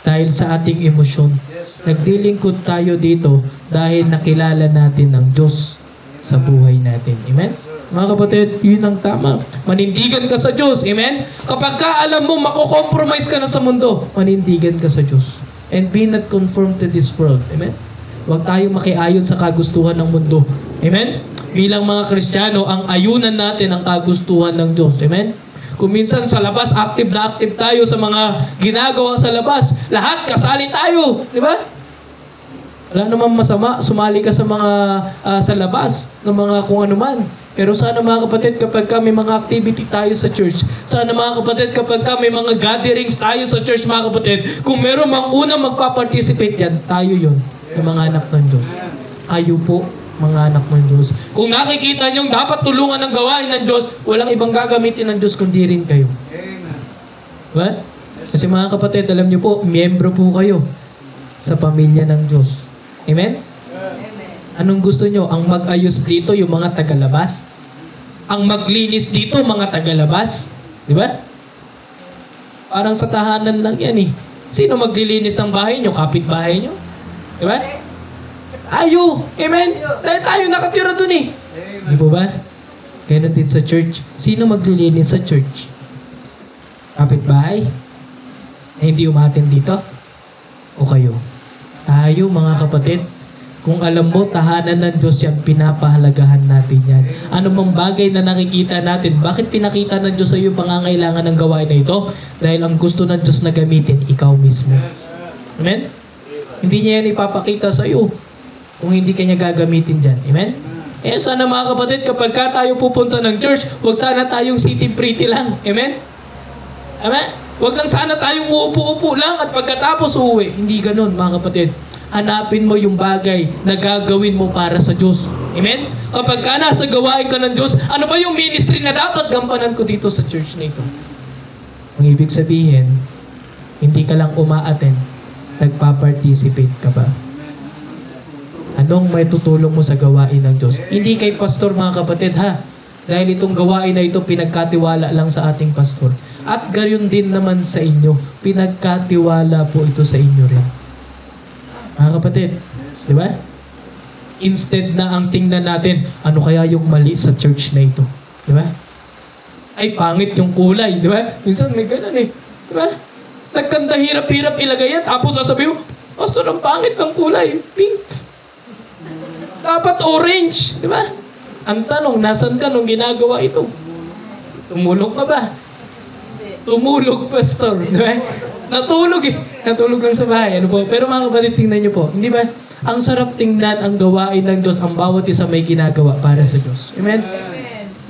dahil sa ating emosyon. Naglilingkod tayo dito dahil nakilala natin ang Diyos sa buhay natin. Amen? Mga kapatid, yun ang tama. Manindigan ka sa Diyos. Amen? Kapag ka alam mo, mako-compromise ka na sa mundo, manindigan ka sa Diyos. And be not conformed to this world. Amen? Huwag tayo makiayon sa kagustuhan ng mundo. Amen? Bilang mga Kristiyano, ang ayunan natin ang kagustuhan ng Diyos. Amen? Kung minsan sa labas, active na active tayo sa mga ginagawa sa labas. Lahat, kasali tayo. Di ba? Wala namang masama, sumali ka sa mga sa labas, ng mga kung ano man. Pero sana mga kapatid, kapag may mga activity tayo sa church, sana mga kapatid, kapag may mga gatherings tayo sa church, mga kapatid, kung meron mang unang magpa-participate yan, tayo yun, yung mga anak ng Diyos. Kayo po, mga anak ng Diyos. Kung nakikita nyo dapat tulungan ng gawain ng Diyos, walang ibang gagamitin ng Diyos kundi rin kayo. What? Kasi mga kapatid, alam nyo po, miyembro po kayo sa pamilya ng Diyos. Amen? Anong gusto nyo? Ang mag-ayos dito, yung mga tagalabas? Ang maglinis dito, mga tagalabas? Di ba? Parang sa tahanan lang yan eh. Sino maglilinis ng bahay nyo? Kapitbahay nyo? Di ba? Ayo! Amen? Dahil tayo nakatira dun eh. Di po ba? Ganun din sa church. Sino maglilinis sa church? Kapitbahay? Eh, hindi umatin dito? O kayo? Tayo, mga kapatid. Kung alam mo, tahanan ng Diyos yan, pinapahalagahan natin yan. Ano mang bagay na nakikita natin, bakit pinakita ng Diyos sa iyo pangangailangan ng gawain na ito? Dahil ang gusto ng Diyos na gamitin, ikaw mismo. Amen? Hindi niya yan ipapakita sa iyo kung hindi kanya gagamitin dyan. Amen? Eh, sana mga kapatid, kapag tayo pupunta ng church, huwag sana tayong sitting pretty lang. Amen? Amen? Huwag lang sana tayong uupo-upo lang at pagkatapos uuwi. Hindi ganun, mga kapatid. Hanapin mo yung bagay na gagawin mo para sa Diyos. Amen? Kapag ka nasa gawain ka ng Diyos, ano ba yung ministry na dapat gampanan ko dito sa church na ito? Ang ibig sabihin, hindi ka lang umaattend, nagpa-participate ka ba? Anong may tutulong mo sa gawain ng Diyos? Hindi kay pastor, mga kapatid, ha? Dahil itong gawain na ito, pinagkatiwala lang sa ating pastor. At gayon din naman sa inyo, pinagkatiwala po ito sa inyo rin. Mga kapatid, di ba? Instead na ang tingnan natin, ano kaya yung mali sa church na ito? Di ba? Ay, pangit yung kulay, di ba? Minsan may ganun eh. Di ba? Nagkanda hirap-hirap ilagay yan, tapos sasabihin mo, pastor, ang pangit ng kulay, pink. Dapat orange, di ba? Ang tanong, nasan ka nung ginagawa ito? Tumulong ka ba? Tumulog, pastor. Di ba? Natulog eh. Natulog lang sa bahay. Ano po? Pero mga kapatid, tingnan niyo po. Hindi ba? Ang sarap tingnan ang gawain ng Diyos, ang bawat isa may ginagawa para sa Diyos. Amen?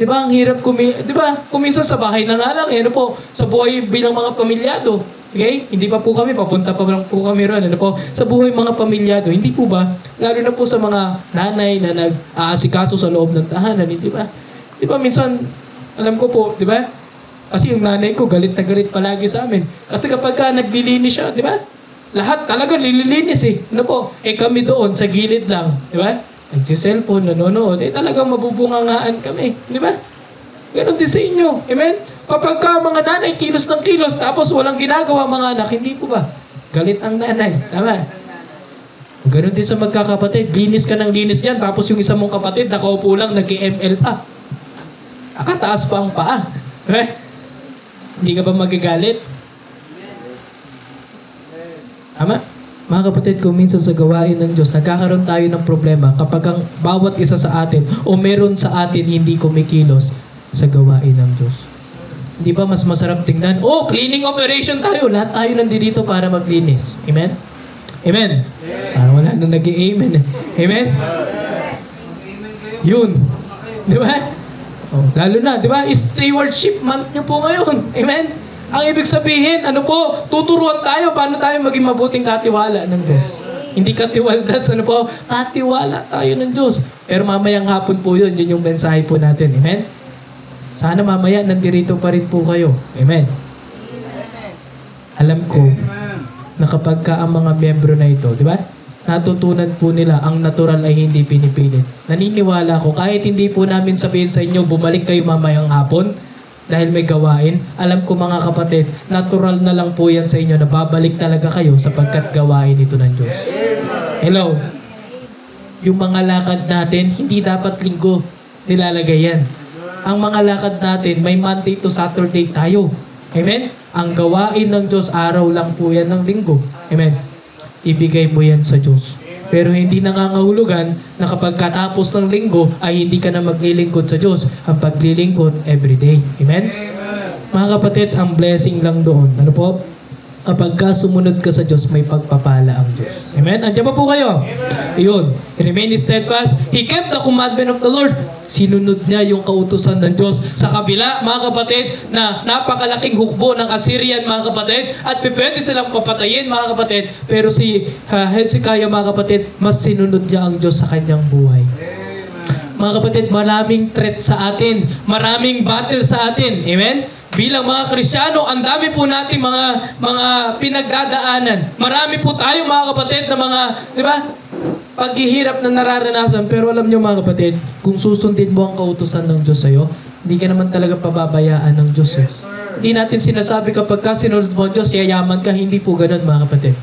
Di ba? Ang hirap di ba? Kuminsan sa bahay na nga lang. Ano po? Sa buhay bilang mga pamilyado. Okay? Hindi pa po kami, papunta pa lang po kami ron. Ano po? Sa buhay mga pamilyado, hindi po ba? Lalo na po sa mga nanay na nag-aasikaso sa loob ng tahanan, hindi ba? Di ba minsan, alam ko po, di ba? Kasi yung nanay ko, galit na galit palagi sa amin. Kasi kapag naglilinis siya, di ba? Lahat talaga nililinis eh. Ano po? Eh kami doon, sa gilid lang. Di ba? Nagsiselfone, nanonood. Eh talagang mabubungangaan kami. Di ba? Ganon din sa inyo. Amen? Kapag mga nanay kilos ng kilos, tapos walang ginagawa mga anak, hindi po ba? Galit ang nanay. Tama? Ganon din sa magkakapatid. Linis ka ng linis dyan, tapos yung isa mong kapatid, nakaupo lang, nag-ML pa. Nakataas pa ang paa. Eh? Hindi ka ba magagalit? Tama? Mga kapatid, kung minsan sa gawain ng Diyos, nagkakaroon tayo ng problema kapag ang bawat isa sa atin o meron sa atin hindi kumikilos sa gawain ng Diyos. Hindi ba mas masarap tingnan? Oh, cleaning operation tayo. Lahat tayo nandito para maglinis. Amen? Amen? Parang wala nang nag-i-amen. Amen? Yun. Di ba? Oh, lalo na, di ba? Stewardship month nyo po ngayon. Amen? Ang ibig sabihin, ano po? Tuturuan tayo paano tayo maging mabuting katiwala ng Diyos. Hindi katiwaldas, ano po? Katiwala tayo ng Diyos. Pero mamayang hapon po yun. Yun yung mensahe po natin. Amen? Sana mamaya nandirito pa rin po kayo. Amen? Alam ko na kapag ka ang mga miyembro na ito, di ba? Natutunan po nila ang natural ay hindi pinipilit. Naniniwala ko, kahit hindi po namin sabihin sa inyo, bumalik kayo mamayang hapon dahil may gawain. Alam ko mga kapatid, natural na lang po yan sa inyo na babalik talaga kayo sapagkat gawain ito ng Diyos. Hello? Yung mga lakad natin, hindi dapat linggo nilalagay yan. Ang mga lakad natin, may Monday to Saturday tayo. Amen? Ang gawain ng Diyos, araw lang po yan ng linggo. Amen? Ibigay mo yan sa Diyos. Pero hindi nangangahulugan na kapag katapos ng linggo ay hindi ka na maglilingkod sa Diyos. Ang paglilingkod everyday. Amen? Mga kapatid, ang blessing lang doon. Ano po? Kapag ka sumunod ka sa Diyos, may pagpapala ang Diyos. Amen? Andiyan pa po kayo? Iyon. Remain steadfast. He kept the commandment of the Lord. Sinunod niya yung kautusan ng Diyos. Sa kabila, mga kapatid, na napakalaking hukbo ng Assyrian, mga kapatid, at pwede silang papatayin, mga kapatid. Pero si Hezekiah, mga kapatid, mas sinunod niya ang Diyos sa kanyang buhay. Mga kapatid, maraming threat sa atin. Maraming battle sa atin. Amen? Bilang mga Kristiyano, ang dami po natin mga pinagdadaanan. Marami po tayo mga kapatid na mga, di ba? Paghihirap na nararanasan. Pero alam nyo mga kapatid, kung susundin mo ang kautusan ng Diyos sa'yo, hindi ka naman talaga pababayaan ng Diyos. Hindi natin sinasabi kapag ka sinunod mo ang Diyos, yayaman ka. Hindi po ganun mga kapatid.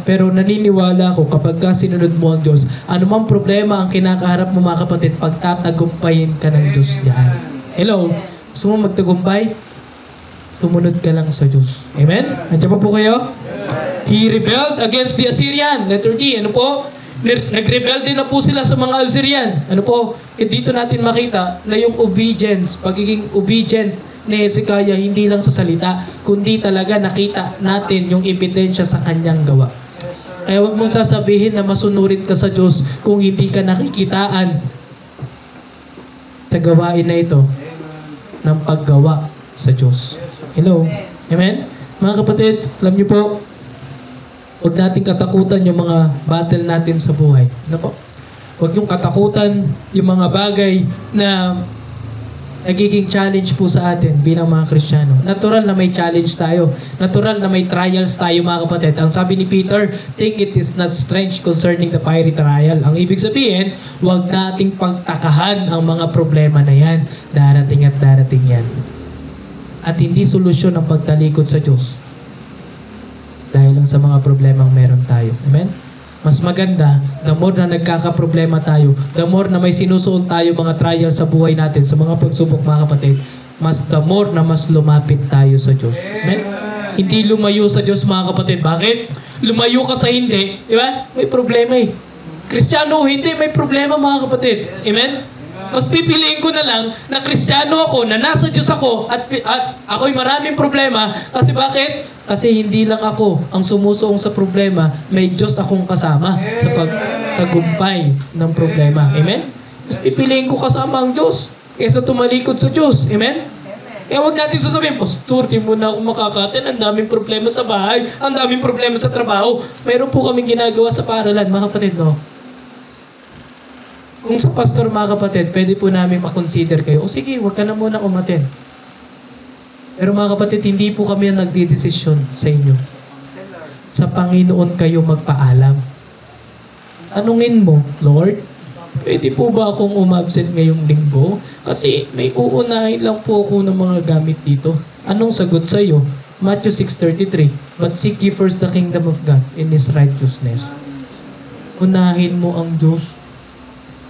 Pero naniniwala ako kapag ka sinunod mo ang Diyos, anumang problema ang kinakaharap mo mga kapatid, pagtatagumpayin ka ng Diyos diyan. Hello? Gusto mo magtagumpay? Sumunod ka lang sa Diyos. Amen? Nandiyan pa po kayo? He rebelled against the Assyrian. Letter D. Ano po? Nag-rebel din na po sila sa mga Assyrian. Ano po? Dito natin makita na yung obedience, pagiging obedient ni Hezekiah, hindi lang sa salita, kundi talaga nakita natin yung ebidensya sa kanyang gawa. Kaya huwag mong sasabihin na masunurin ka sa Diyos kung hindi ka nakikitaan sa gawain na ito ng paggawa sa Diyos. Hello? Amen? Mga kapatid, alam niyo po, huwag natin katakutan yung mga battle natin sa buhay. Ano po? Huwag yung katakutan yung mga bagay na nagiging challenge po sa atin bilang mga Kristiyano. Natural na may challenge tayo. Natural na may trials tayo mga kapatid. Ang sabi ni Peter, think it is not strange concerning the fiery trial. Ang ibig sabihin, huwag nating pagtakahan ang mga problema na yan. Darating at darating yan. At hindi solusyon ang pagtalikod sa Diyos dahil lang sa mga problemang meron tayo. Amen? Mas maganda, the more na nagkakaproblema tayo, the more na may sinusuot tayo mga trial sa buhay natin, sa mga pagsubok mga kapatid, the more na mas lumapit tayo sa Diyos. Amen? Hindi lumayo sa Diyos mga kapatid. Bakit? Lumayo ka sa hindi. Di ba? May problema eh. Kristiyano, hindi. May problema mga kapatid. Amen? Mas pipiliin ko na lang na Kristiyano ako, na nasa Diyos ako, at ako'y maraming problema. Kasi bakit? Kasi hindi lang ako ang sumusuong sa problema, may Diyos akong kasama sa pagtagumpay ng problema. Amen? Mas pipiliin ko kasama ang Diyos kaysa tumalikod sa Diyos. Amen? Kaya huwag natin sasabihin, Pastor, di mo na ako makakatin. Ang daming problema sa bahay. Ang daming problema sa trabaho. Mayroon po kaming ginagawa sa paaralan, mga kapatid, no? Kung sa pastor, mga kapatid, pwede po namin makonsider kayo. O sige, huwag ka na muna umaten. Pero mga kapatid, hindi po kami ang nagdidesisyon sa inyo. Sa Panginoon kayo magpaalam. Tanungin mo, Lord, pwede po ba akong umabsent ngayong linggo? Kasi may uunahin lang po ako ng mga gamit dito. Anong sagot sa iyo? Matthew 6:33. But seek ye first the kingdom of God and His righteousness. Unahin mo ang Diyos.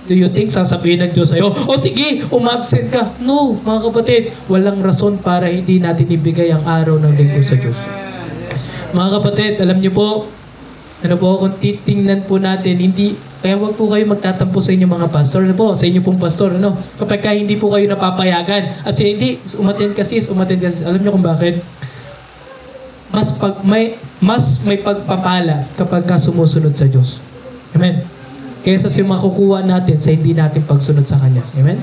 Do you think sasabihin ng Diyos sa'yo, o sige, umabsent ka? No, mga kapatid, walang rason para hindi natin ibigay ang araw ng linggo sa Diyos. Mga kapatid, alam niyo po, kung titingnan po natin, kaya wag po kayo magtatampo sa inyong mga pastor, sa inyo pong pastor, kapag ka hindi po kayo napapayagan, at hindi, umaten ka sis, alam niyo kung bakit? Mas may pagpapala kapag ka sumusunod sa Diyos. Amen? Kaysa sa makukuha natin sa hindi natin pagsunod sa Kanya. Amen?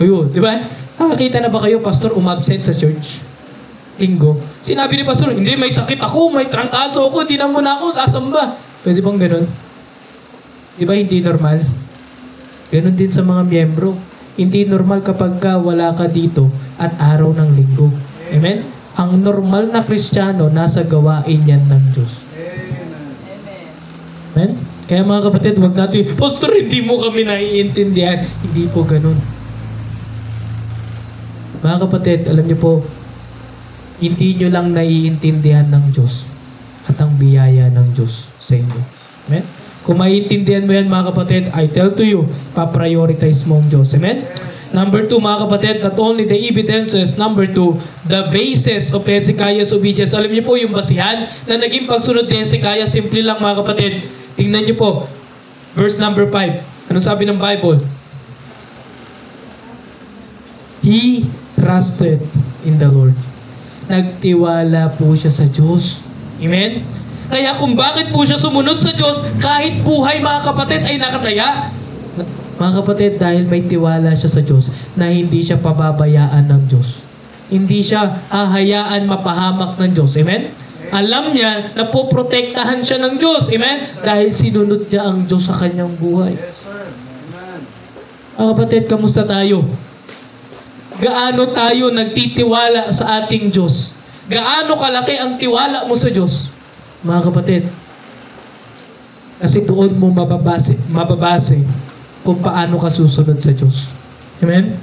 Ayun, di ba? Nakakita na ba kayo, pastor, umabsent sa church? Linggo. Sinabi ni pastor, hindi, may sakit ako, may trangkaso ako, hindi na muna ako sasamba. Pwede bang ganun? Di ba hindi normal? Ganun din sa mga miyembro. Hindi normal kapag ka wala ka dito at araw ng linggo. Amen? Ang normal na Kristiyano, nasa gawain yan ng Diyos. Amen? Kaya mga kapatid, wag natin, Pastor, hindi mo kami naiintindihan. Hindi po ganun. Mga kapatid, alam niyo po, hindi nyo lang naiintindihan ng Diyos at ang biyaya ng Diyos sa inyo. Amen? Kung maiintindihan mo yan, mga kapatid, I tell to you, pa-prioritize mo ang Diyos. Amen? Number 2, mga kapatid, not only the evidences, number 2, the basis of Hezekiah's obedience. Alam niyo po, yung basihan na naging pagsunod ni Hezekiah, simple lang, mga kapatid. Tingnan niyo po, verse number 5. Ano sabi ng Bible? He trusted in the Lord. Nagtiwala po siya sa Diyos. Amen? Kaya kung bakit po siya sumunod sa Diyos, kahit buhay, mga kapatid, ay nakataya. Mga kapatid, dahil may tiwala siya sa Diyos, na hindi siya pababayaan ng Diyos. Hindi siya hahayaan mapahamak ng Diyos. Amen? Alam niya na poprotektahan siya ng Diyos. Amen? Dahil sinunod niya ang Diyos sa kanyang buhay. Yes, sir. Amen. Mga kapatid, kamusta tayo? Gaano tayo nagtitiwala sa ating Diyos? Gaano kalaki ang tiwala mo sa Diyos? Mga kapatid, kasi doon mo mababase kung paano ka susunod sa Diyos. Amen?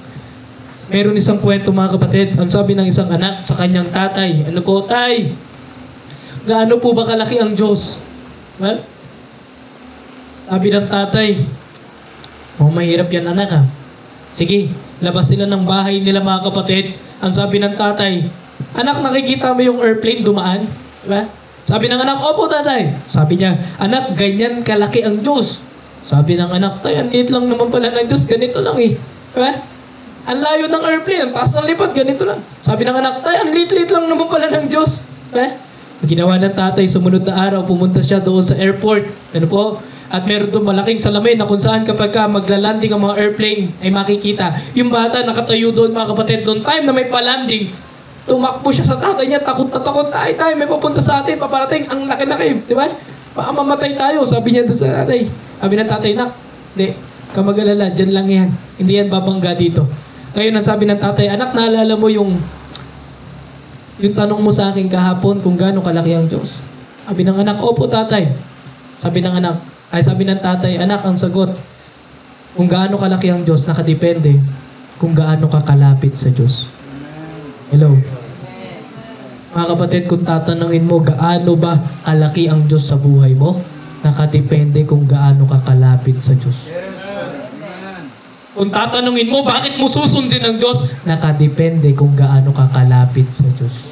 Meron isang kwento, mga kapatid. Ang sabi ng isang anak sa kanyang tatay, ano po, tay, gaano po ba kalaki ang Diyos? Well, sabi ng tatay, mahirap yan, anak, ha? Sige, labas sila ng bahay nila, mga kapatid. Ang sabi ng tatay, anak, nakikita mo yung airplane dumaan? Diba? Sabi ng anak, opo, tatay. Sabi niya, anak, ganyan kalaki ang Diyos. Sabi ng anak, tay, ang liit lang naman pala ng Diyos, ganito lang eh. Diba? Ang layo ng airplane, ang taas ng lipat, ganito lang. Sabi ng anak, tay, ang liit-liit lang naman pala ng Diyos. Diba? Ginawa ng tatay, sumunod na araw, pumunta siya doon sa airport. Ano po? At meron doon malaking salamin na kung saan kapag ka maglalanding ang mga airplane ay makikita. Yung bata nakatayo doon, mga kapatid, doon time na may palanding, tumakbo siya sa tatay niya, takot na takot, tay, may papunta sa atin, paparating, ang laki-laki, di ba? Baka mamatay tayo, sabi niya doon sa tatay. Sabi ng tatay, nak, hindi, kamag-alala, dyan lang yan. Hindi yan babangga dito. Ngayon, ang sabi ng tatay, anak, naalala mo yung tanong mo sa akin kahapon kung gaano kalaki ang Diyos. Sabi ng anak, opo, tatay. Sabi ng tatay, anak, ang sagot, kung gaano kalaki ang Diyos, nakadepende kung gaano ka kalapit sa Diyos. Hello? Mga kapatid, kung tatanungin mo, gaano ba kalaki ang Diyos sa buhay mo? Nakadepende kung gaano ka kalapit sa Diyos. Kung tatanungin mo, bakit mo susundin ang Diyos? Nakadepende kung gaano ka kalapit sa Diyos.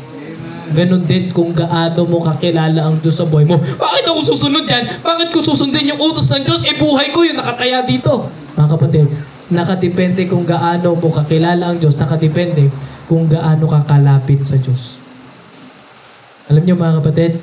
Ganon din kung gaano mo kakilala ang Diyos sa buhay mo. Bakit ako susunod yan? Bakit ko susundin yung utos ng Diyos? Buhay ko yung nakataya dito. Mga kapatid, Nakadepende kung gaano mo kakilala ang Diyos. Nakadepende kung gaano ka kalapit sa Diyos. Alam niyo mga kapatid,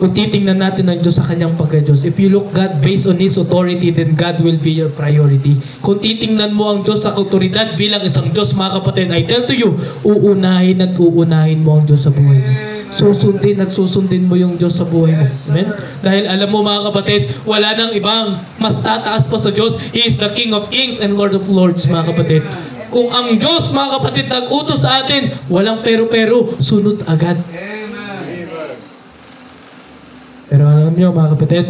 kung titingnan natin ang Diyos sa kanyang pagka-Diyos, if you look God based on His authority, then God will be your priority. Kung titingnan mo ang Diyos sa autoridad bilang isang Diyos, mga kapatid, I tell to you, uunahin at uunahin mo ang Diyos sa buhay mo. Susundin at susundin mo yung Diyos sa buhay mo. Amen? Dahil alam mo mga kapatid, wala nang ibang mas tataas pa sa Diyos. He is the King of Kings and Lord of Lords, mga kapatid. Kung ang Diyos, mga kapatid, nag-utos sa atin, walang pero-pero, sunod agad. Pero alam nyo mga kapatid,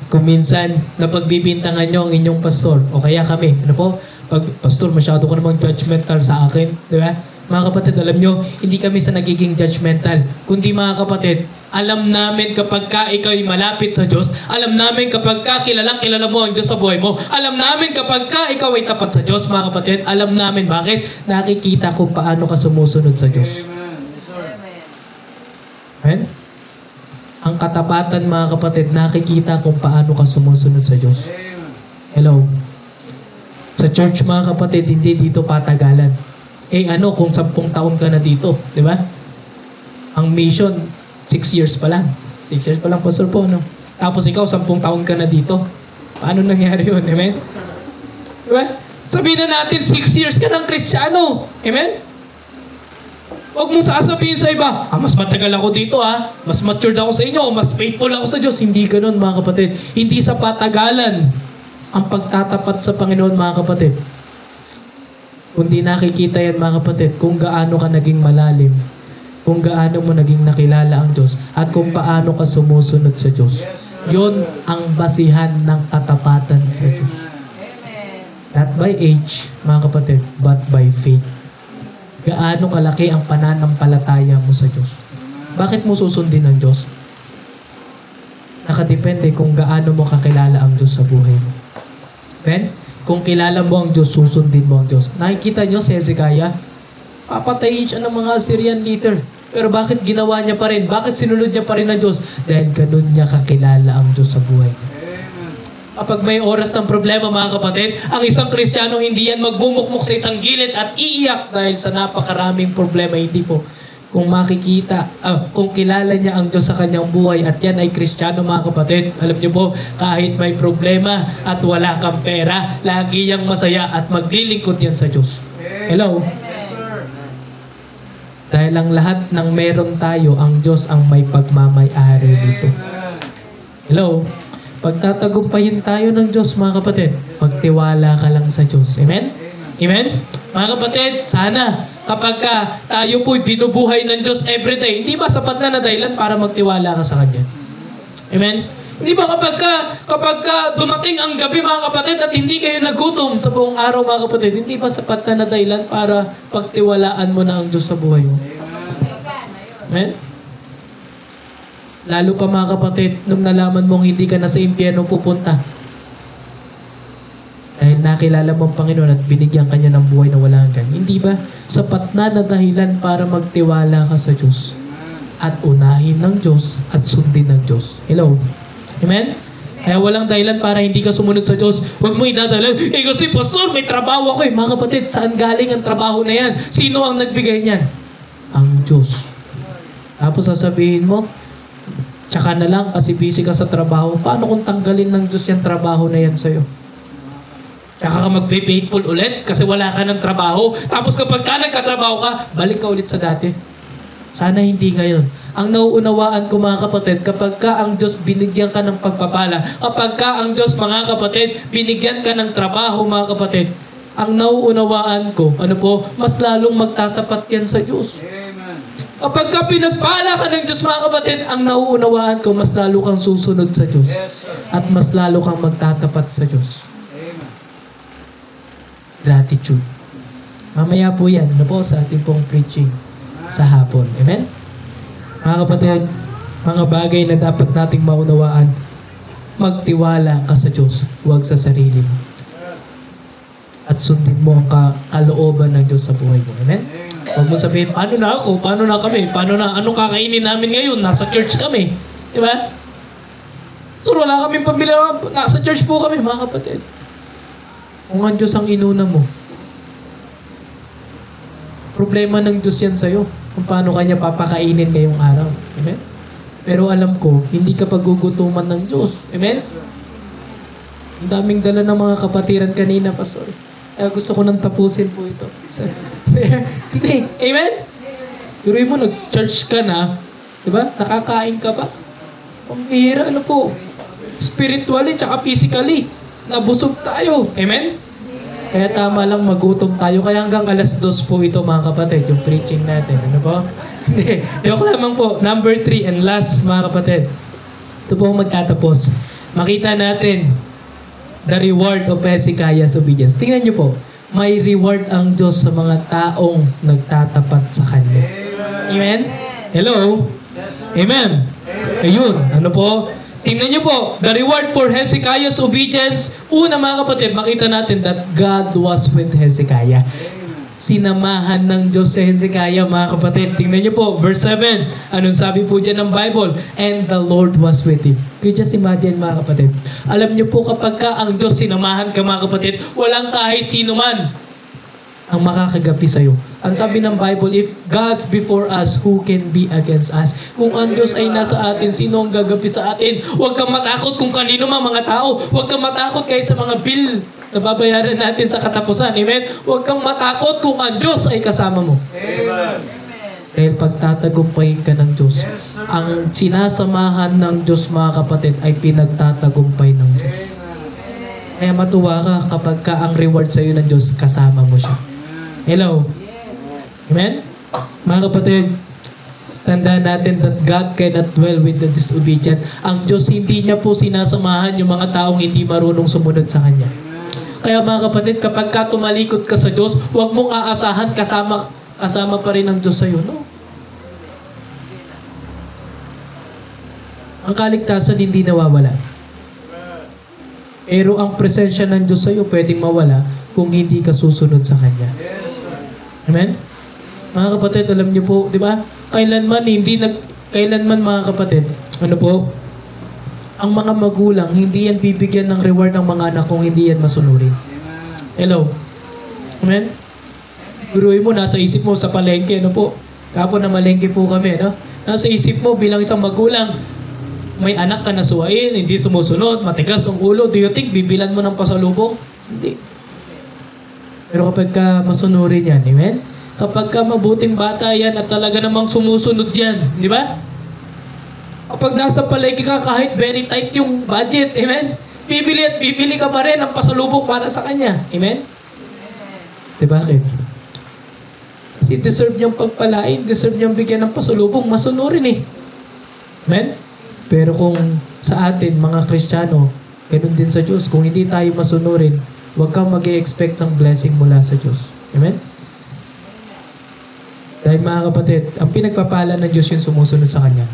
kung minsan napagbibintangan nyo ang inyong pastor, o kaya kami, ano po, pag pastor, masyado ko namang judgmental sa akin, di ba? Mga kapatid, alam nyo, hindi kami sa nagiging judgmental. Kundi mga kapatid, alam namin kapag ka ikaw'y malapit sa Diyos, alam namin kapag ka kilala mo ang Diyos sa buhay mo, alam namin kapag ka ikaw ay tapat sa Diyos, mga kapatid, alam namin bakit? Nakikita kung paano ka sumusunod sa Diyos. Amen? Ang katapatan, mga kapatid, nakikita kung paano ka sumusunod sa Diyos. Hello? Sa church, mga kapatid, hindi dito patagalan. Kung 10 taon ka na dito, di ba? Ang mission, 6 years pa lang. 6 years pa lang, pastor po, no? Tapos ikaw, 10 taon ka na dito. Paano nangyari yun? Amen? Di ba? Sabihin na natin, 6 years ka ng Kristiyano. Amen? Huwag mong sasabihin sa iba, mas matagal ako dito mas matured ako sa inyo, mas faithful ako sa Diyos. Hindi ganun mga kapatid. Hindi sa patagalan ang pagtatapat sa Panginoon mga kapatid. Kundi nakikita yan mga kapatid kung gaano ka naging malalim, kung gaano mo naging nakilala ang Diyos, at kung paano ka sumusunod sa Diyos. Yon ang basihan ng katapatan sa Diyos. Not by age mga kapatid, but by faith. Gaano kalaki ang pananampalataya mo sa Diyos. Bakit mo susundin ang Diyos? Nakadepende kung gaano mo kakilala ang Diyos sa buhay mo. Amen? Kung kilala mo ang Diyos, susundin mo ang Diyos. Nakikita nyo si Hezekiah? Papatayin siya ng mga Assyrian leader. Pero bakit ginawa niya pa rin? Bakit sinunod niya pa rin ang Diyos? Dahil ganun niya kakilala ang Diyos sa buhay niya. Kapag may oras ng problema mga kapatid, ang isang Kristiyano hindi yan magbumukmok sa isang gilid at iiyak dahil sa napakaraming problema. Hindi po. Kung makikita, kung kilala niya ang Diyos sa kanyang buhay at yan ay Kristiyano mga kapatid, alam niyo po, kahit may problema at wala kang pera, lagi yang masaya at maglilingkod yan sa Diyos. Hello? Dahil ang lahat ng meron tayo, ang Diyos ang may pagmamay-ari dito. Hello? Pagtatagumpayin tayo ng Diyos, mga kapatid, magtiwala ka lang sa Diyos. Amen? Amen? Mga kapatid, sana kapag tayo po'y binubuhay ng Diyos everyday, hindi ba sapat na dahilan para magtiwala ka sa Kanya? Amen? Hindi ba kapag dumating ang gabi, mga kapatid, at hindi kayo nagutom sa buong araw, mga kapatid, hindi ba sapat na dahilan para pagtiwalaan mo na ang Diyos sa buhay mo? Amen? Lalo pa mga kapatid, nung nalaman mong hindi ka na sa impyerno pupunta. Dahil nakilala mo ang Panginoon at binigyan ka niya ng buhay na wala hanggan. Hindi ba sapat na dahilan para magtiwala ka sa Diyos? At unahin ng Diyos at sundin ng Diyos. Hello? Amen? Kaya walang dahilan para hindi ka sumunod sa Diyos. Huwag mo idadalan, kasi pastor, may trabaho ako . Mga kapatid, saan galing ang trabaho na yan? Sino ang nagbigay niyan? Ang Diyos. Tapos sasabihin mo, tsaka na lang kasi busy ka sa trabaho. Paano kung tanggalin ng Diyos yung trabaho na yan sa'yo? Tsaka ka magbe-faithful ulit kasi wala ka ng trabaho. Tapos kapag ka nagkatrabaho ka, balik ka ulit sa dati. Sana hindi ngayon. Ang nauunawaan ko mga kapatid, kapag ka ang Diyos binigyan ka ng pagpapala, kapag ka ang Diyos mga kapatid, binigyan ka ng trabaho mga kapatid, ang nauunawaan ko, mas lalong magtatapat yan sa Diyos. Kapag ka pinagpala ka ng Diyos mga kapatid, ang nauunawaan ko, mas lalo kang susunod sa Diyos. At mas lalo kang magtatapat sa Diyos. Gratitude. Mamaya po yan, sa ating pong preaching sa hapon. Amen? Mga kapatid, mga bagay na dapat nating maunawaan, magtiwala ka sa Diyos, huwag sa sarili mo. At sundin mo ang kalooban ng Diyos sa buhay mo. Amen? Huwag mo sabihin, paano na ako? Paano na kami? Anong kakainin namin ngayon? Nasa church kami. Diba? So wala kaming pambili. Nasa church po kami, mga kapatid. Kung ang Diyos ang inuna mo, problema ng Diyos yan sa'yo. Kung paano kanya papakainin ngayong araw. Amen? Pero alam ko, hindi ka pagugutuman ng Diyos. Amen? Ang daming dala ng mga kapatiran kanina, Pastor. Kaya gusto ko nang tapusin po ito. Hindi. Amen? Pero mo, nag-church ka na, di ba? Nakakain ka ba? Pambihira, ano po? Spiritually, tsaka physically. Nabusog tayo. Amen? Kaya tama lang magutom tayo. Kaya hanggang 2:00 po ito, mga kapatid, yung preaching natin. Ano po? Hindi. Joke lamang po. Number 3 and last, mga kapatid. Ito po magtatapos. Makita natin the reward of Hezekiah's obedience. Tingnan niyo po. May reward ang Diyos sa mga taong nagtatapat sa Kanya. Amen? Hello? Amen? Ayun. Ano po? Tingnan niyo po, the reward for Hezekiah's obedience. Una, mga kapatid, makita natin that God was with Hezekiah. Sinamahan ng Diyos si Hezekiah, mga kapatid. Tingnan niyo po, verse 7. Anong sabi po dyan ng Bible? And the Lord was with him. Could you just imagine, mga kapatid? Alam niyo po, kapag ka ang Diyos sinamahan ka, mga kapatid, walang kahit sino man ang makakagapi sa'yo. Ang sabi ng Bible, if God's before us, who can be against us? Kung ang Diyos ay nasa atin, sino ang gagapi sa atin? Huwag kang matakot kung kanino mga tao. Huwag kang matakot kahit sa mga bill na babayaran natin sa katapusan. Amen? Huwag kang matakot kung ang Diyos ay kasama mo. Amen. Dahil pagtatagumpayin ka ng Diyos, ang sinasamahan ng Diyos, mga kapatid, ay pinagtatagumpay ng Diyos. Kaya matuwa ka kapag ka ang reward sa iyo ng Diyos, kasama mo siya. Hello? Amen? Mga kapatid, tandaan natin that God cannot dwell with the disobedient. Ang Diyos, hindi niya po sinasamahan yung mga taong hindi marunong sumunod sa Kanya. Kaya mga kapatid, kapag ka tumalikod ka sa Diyos, huwag mong aasahan kasama pa rin ang Diyos sa iyo. No? Ang kaligtasan hindi nawawala. Pero ang presensya ng Diyos sa iyo pwedeng mawala kung hindi ka susunod sa Kanya. Amen? Mga kapatid, alam niyo po, di ba? Kailanman mga kapatid, ano po? Ang mga magulang, hindi yan bibigyan ng reward ng mga anak kung hindi yan masunurin. Hello? Amen? Guruin mo, nasa isip mo sa palengke, ano po? Kapon na malengke po kami, no? Nasa isip mo bilang isang magulang, may anak ka na suwain, hindi sumusunod, matigas ang ulo, do you think bibilan mo ng pasalubong? Hindi. Pero kapag ka masunurin yan, amen? Kapag ka mabuting bata yan at talaga namang sumusunod yan, di ba? Kapag nasa palengke ka, kahit very tight yung budget, amen? Bibili at bibili ka pa rin ng pasalubong para sa kanya, amen? Di ba, bakit? Kasi deserve niyang pagpalain, deserve niyang bigyan ng pasalubong, masunurin eh. Amen? Pero kung sa atin, mga Kristiyano, ganun din sa Diyos, kung hindi tayo masunurin, huwag kang mag-i-expect ng blessing mula sa Diyos. Amen? Dahil mga kapatid, ang pinagpapala ng Diyos yung sumusunod sa Kanya.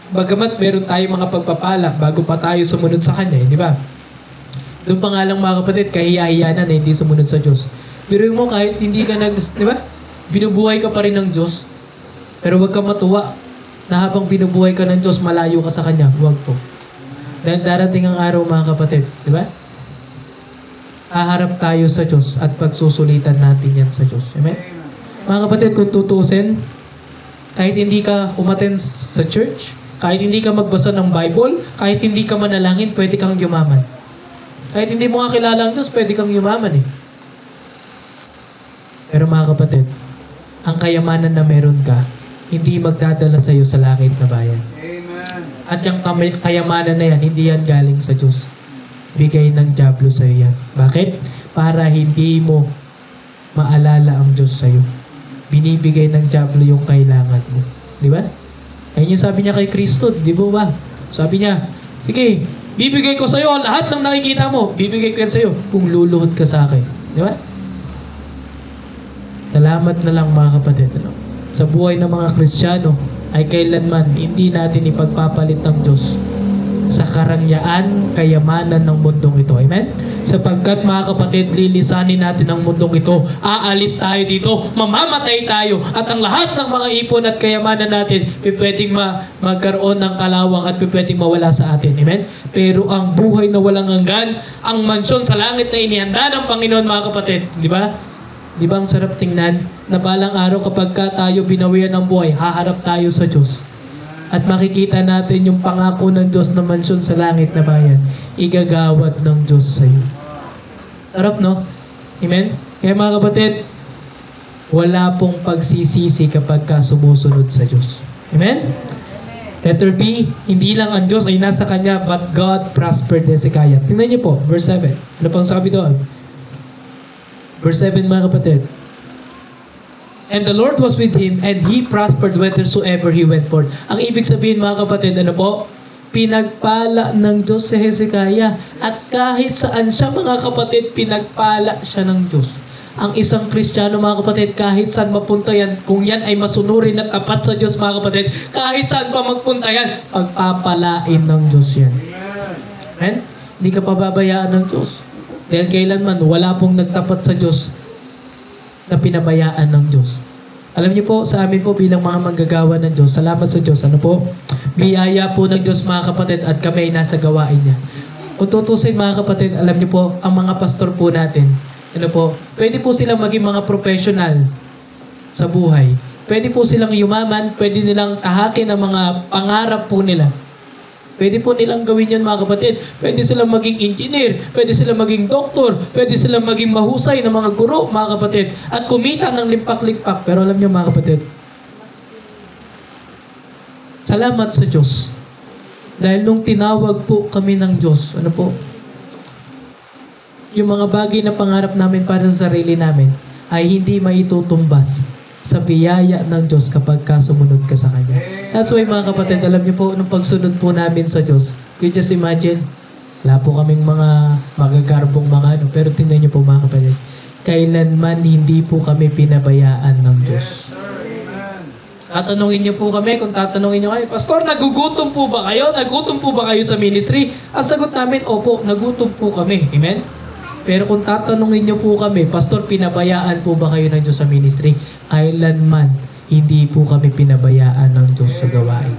Bagamat meron tayong mga pagpapala bago pa tayo sumunod sa Kanya, di ba? Doon pa nga lang mga kapatid, kahiya-hiya na hindi sumunod sa Diyos. Pero mo kahit hindi ka di ba? Binubuhay ka pa rin ng Diyos. Pero huwag kang matuwa na habang binubuhay ka ng Diyos, malayo ka sa Kanya. Huwag po. Dahil darating ang araw mga kapatid, di ba? Haharap tayo sa Diyos at pagsusulitan natin yan sa Diyos. Amen? Mga kapatid, kung tutusin, kahit hindi ka umattend sa church, kahit hindi ka magbasa ng Bible, kahit hindi ka manalangin, pwede kang yumaman. Kahit hindi mo nga kilala ang Diyos, pwede kang yumaman eh. Pero mga kapatid, ang kayamanan na meron ka, hindi magdadala sa iyo sa langit na bayan. Amen. At yung kayamanan na yan, hindi yan galing sa Diyos. Bigay ng dyablo sa iyo yan. Bakit? Para hindi mo maalala ang Diyos sa iyo. Binibigay ng dyablo yung kailangan mo. Di ba? Ayun yung sabi niya kay Kristo, di ba? Sabi niya, sige, bibigay ko sa iyo lahat ng nakikita mo. Bibigay ko yan sa iyo kung luluhod ka sa akin. Di ba? Salamat na lang mga kapatid. Ano? Sa buhay ng mga Kristiyano ay kailanman hindi natin ipagpapalit ng Diyos sa karangyaan, kayamanan ng mundong ito. Amen? Sapagkat mga kapatid, lilisanin natin ang mundong ito. Aalis tayo dito, mamamatay tayo, at ang lahat ng mga ipon at kayamanan natin, pwedeng magkaroon ng kalawang at pwedeng mawala sa atin. Amen? Pero ang buhay na walang hanggan, ang mansyon sa langit na inihanda ng Panginoon, mga kapatid, di ba? Di ba ang sarap tingnan na balang araw kapag tayo binawian ng buhay, haharap tayo sa Diyos. At makikita natin yung pangako ng Diyos na mansyon sa langit na bayan. Igagawad ng Diyos sa iyo. Sarap, no? Amen? Kaya mga kapatid, wala pong pagsisisi kapag sumusunod sa Diyos. Amen? Letter B, hindi lang ang Diyos ay nasa Kanya, but God prospered Hezekiah. Tingnan niyo po, verse 7. Ano pang sabi doon? Verse 7, mga kapatid. And the Lord was with him, and he prospered whithersoever he went forth. Ang ibig sabihin, mga kapatid, ano po? Pinagpala ng Diyos si Hezekiah. At kahit saan siya, mga kapatid, pinagpala siya ng Diyos. Ang isang Kristiyano, mga kapatid, kahit saan mapunta yan, kung yan ay masunurin at tapat sa Diyos, mga kapatid, kahit saan pa magpunta yan, pagpapalain ng Diyos yan. Amen? Hindi ka pababayaan ng Diyos. Dahil kailanman, wala pong nagtapat sa Diyos na pinabayaan ng Diyos. Alam niyo po, sa amin po bilang mga manggagawa ng Diyos, salamat sa Diyos, ano po? Biyaya po ng Diyos, mga kapatid, at kami ay nasa gawain niya. Kung tutusin, mga kapatid, alam niyo po, ang mga pastor po natin, ano po, pwede po silang maging mga professional sa buhay. Pwede po silang yumaman, pwede nilang tahakin ang mga pangarap po nila. Pwede po nilang gawin yun, mga kapatid. Pwede silang maging engineer, pwede silang maging doktor, pwede silang maging mahusay na mga guro, mga kapatid. At kumita ng limpak-limpak. Pero alam niyo, mga kapatid, salamat sa Diyos. Dahil nung tinawag po kami ng Diyos, ano po, yung mga bagay na pangarap namin para sa sarili namin ay hindi maitutumbas sa biyaya ng Diyos kapag sumunod ka sa Kanya. That's why, mga kapatid, alam niyo po, nung pagsunod po namin sa Diyos, you just imagine, wala po kaming mga magagarbong mga ano, pero tingnan niyo po, mga kapatid, kailanman hindi po kami pinabayaan ng Diyos. Tatanungin niyo po kami, kung tatanungin niyo kayo, Pastor, nagugutom po ba kayo? Nagutom po ba kayo sa ministry? Ang sagot namin, opo, nagutom po kami. Amen? Pero kung tatanungin niyo po kami, Pastor, pinabayaan po ba kayo ng Diyos sa ministry? Kailanman, hindi po kami pinabayaan ng Diyos sa gawain.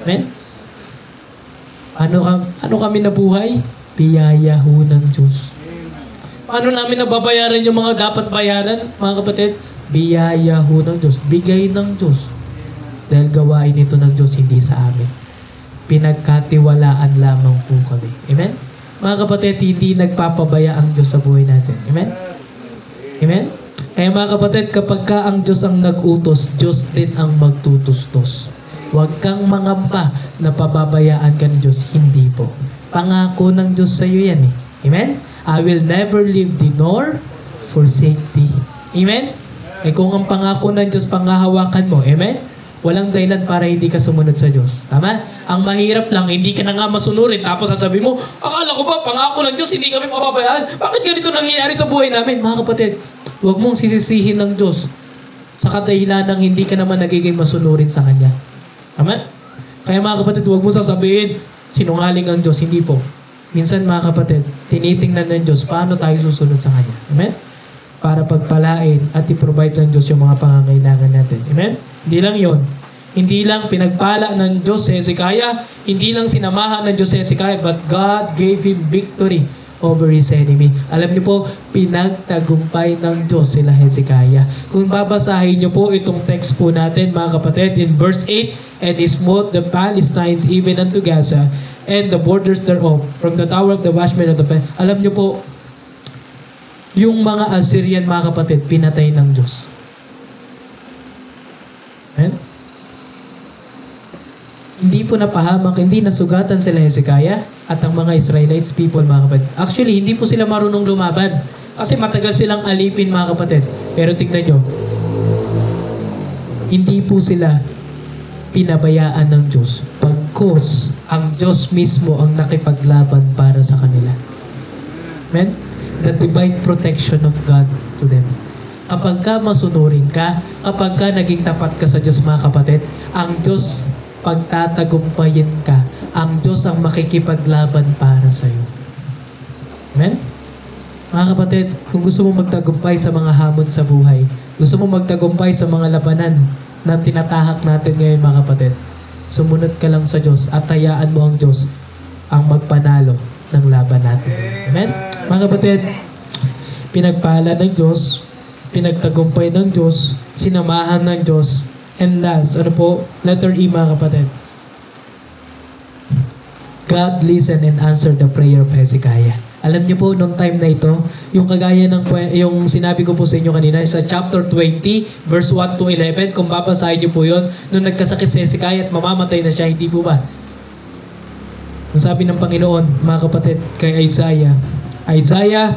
Amen? Ano kami nabuhay? Biyaya ho ng Diyos. Paano namin nababayaran yung mga dapat bayaran, mga kapatid? Biyaya ho ng Diyos. Bigay ng Diyos. Dahil gawain ito ng Diyos, hindi sa amin. Pinagkatiwalaan lamang po kami. Amen? Mga kapatid, hindi nagpapabaya ang Diyos sa buhay natin. Amen? Amen? Kaya mga kapatid, kapag ang Diyos ang nag-utos, Diyos din ang magtutustos. Huwag kang mangamba na pababayaan ka ng Diyos. Hindi po. Pangako ng Diyos sa iyo yan eh. Amen? I will never leave thee nor forsake thee. Amen? Eh kung ang pangako ng Diyos pangahawakan mo, amen? Walang dahilan para hindi ka sumunod sa Diyos. Tama? Ang mahirap lang, hindi ka na nga masunurin. Tapos sasabihin mo, akala ko ba, pangako ng Diyos, hindi kami pababayaan. Bakit ganito nangyayari sa buhay namin? Mga kapatid, huwag mong sisisihin ng Diyos sa kadahilan ng hindi ka naman nagiging masunurin sa Kanya. Tama? Kaya mga kapatid, huwag mong sasabihin, sinungaling ang Diyos. Hindi po. Minsan mga kapatid, tinitingnan ng Diyos paano tayo susunod sa Kanya. Amen? Para pagpalain at i-provide ng Diyos yung mga pangangailangan natin. Amen? Hindi lang yon. Hindi lang pinagpala ng Diyos si Hezekiah, hindi lang sinamahan ng Diyos si Hezekiah, but God gave him victory over his enemy. Alam niyo po, pinagtagumpay ng Diyos sila Hezekiah. Kung babasahin niyo po itong text po natin, mga kapatid, in verse 8, and he smote the Palestines even unto Gaza, and the borders thereof, from the tower of the watchmen of the fence. Alam niyo po, yung mga Assyrian, mga kapatid, pinatay ng Diyos. Amen? Hindi po napahamak, hindi nasugatan sila Hezekiah at ang mga Israelites people, mga kapatid. Actually, hindi po sila marunong lumaban kasi matagal silang alipin, mga kapatid. Pero tignan nyo, hindi po sila pinabayaan ng Diyos pagkos ang Diyos mismo ang nakipaglaban para sa kanila. Amen? The divine protection of God to them. Kapag ka masunurin ka, kapag ka naging tapat ka sa Diyos, mga kapatid, ang Diyos pagtatagumpayin ka ang Diyos ang makikipaglaban para sa iyo. Amen? Mga kapatid, kung gusto mo magtagumpay sa mga hamon sa buhay, gusto mo magtagumpay sa mga labanan na tinatahak natin ngayon, mga kapatid, sumunod ka lang sa Diyos at hayaan mo ang Diyos ang magpanalo ng laban natin. Amen? Mga kapatid, pinagpala ng Diyos, pinagtagumpay ng Diyos, sinamahan ng Diyos, and last, ano po? Letter E, mga kapatid. God listened and answered the prayer of Hezekiah. Alam niyo po, nung time na ito, yung kagaya ng yung sinabi ko po sa inyo kanina, sa chapter 20, verse 1 to 11, kung babasahin niyo po yun, nung nagkasakit si Hezekiah at mamamatay na siya, hindi po ba? Ang sabi ng Panginoon, mga kapatid, kay Isaiah, Isaiah,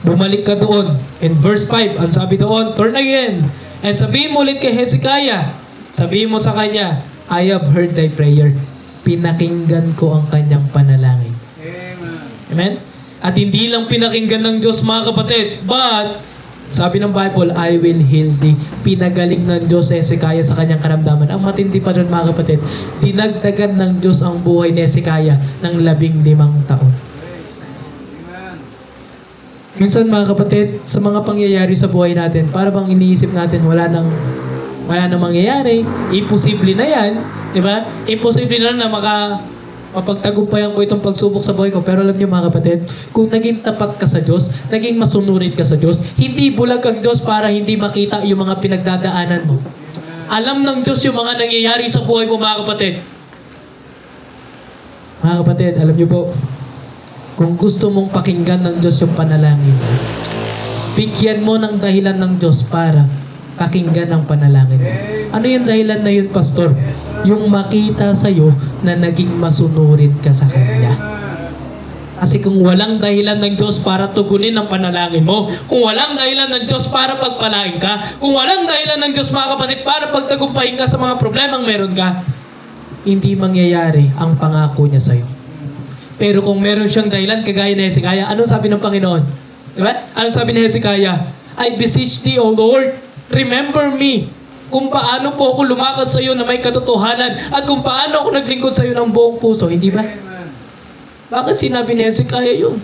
bumalik ka doon. In verse 5, ang sabi doon, turn again, and sabihin mo ulit kay Hezekiah, sabihin mo sa kanya, I have heard thy prayer. Pinakinggan ko ang kanyang panalangin. Amen? At hindi lang pinakinggan ng Diyos, mga kapatid, but, sabi ng Bible, I will heal thee. Pinagaling ng Diyos si Hezekiah sa kanyang karamdaman. Ang matindi pa doon, mga kapatid, dinagdagan ng Diyos ang buhay ni Hezekiah ng 15 taon. Minsan, mga kapatid, sa mga pangyayari sa buhay natin, para bang iniisip natin, wala nang mangyayari, imposible na yan, di ba? Imposible na mapagtagumpayan ko itong pagsubok sa buhay ko. Pero alam niyo, mga kapatid, kung naging tapat ka sa Diyos, naging masunurin ka sa Diyos, hindi bulag ang Diyos para hindi makita yung mga pinagdadaanan mo. Alam ng Diyos yung mga nangyayari sa buhay mo, mga kapatid. Mga kapatid, alam niyo po, kung gusto mong pakinggan ng Diyos yung panalangin, bigyan mo ng dahilan ng Diyos para pakinggan ang panalangin. Ano yung dahilan na yun, Pastor? Yung makita sa'yo na naging masunurin ka sa Kanya. Kasi kung walang dahilan ng Diyos para tugunin ang panalangin mo, kung walang dahilan ng Diyos para pagpalain ka, kung walang dahilan ng Diyos, mga kapatid, para pagtagumpayin ka sa mga problemang meron ka, hindi mangyayari ang pangako niya sa'yo. Pero kung meron siyang dahilan, kagaya ni Hezekiah, anong sabi ng Panginoon? Diba? Anong sabi ni Hezekiah? I beseech thee, O Lord, remember me. Kung paano po ako lumakad sa iyo na may katotohanan at kung paano ako naglingkod sa iyo ng buong puso. Hindi ba? Bakit sinabi ni Hezekiah yun?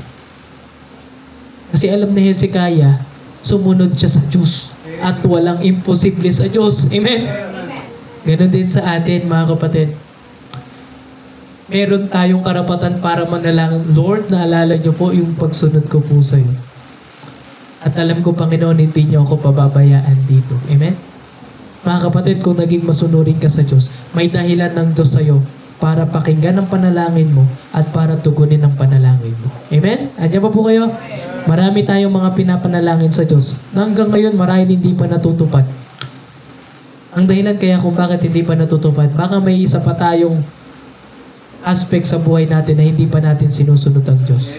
Kasi alam ni Hezekiah, sumunod siya sa Diyos at walang imposible sa Diyos. Amen? Ganon din sa atin, mga kapatid. Meron tayong karapatan para manalangin, Lord, naalala niyo po yung pagsunod ko po sa iyo. At alam ko, Panginoon, hindi niyo ako pababayaan dito. Amen? Mga kapatid, kung naging masunurin ka sa Diyos, may dahilan ng Diyos sa iyo para pakinggan ang panalangin mo at para tugunin ang panalangin mo. Amen? Andiyan pa po kayo? Marami tayong mga pinapanalangin sa Diyos na hanggang ngayon marahil hindi pa natutupad. Ang dahilan kaya kung bakit hindi pa natutupad, baka may isa pa tayong aspect sa buhay natin na hindi pa natin sinusunod ang Diyos.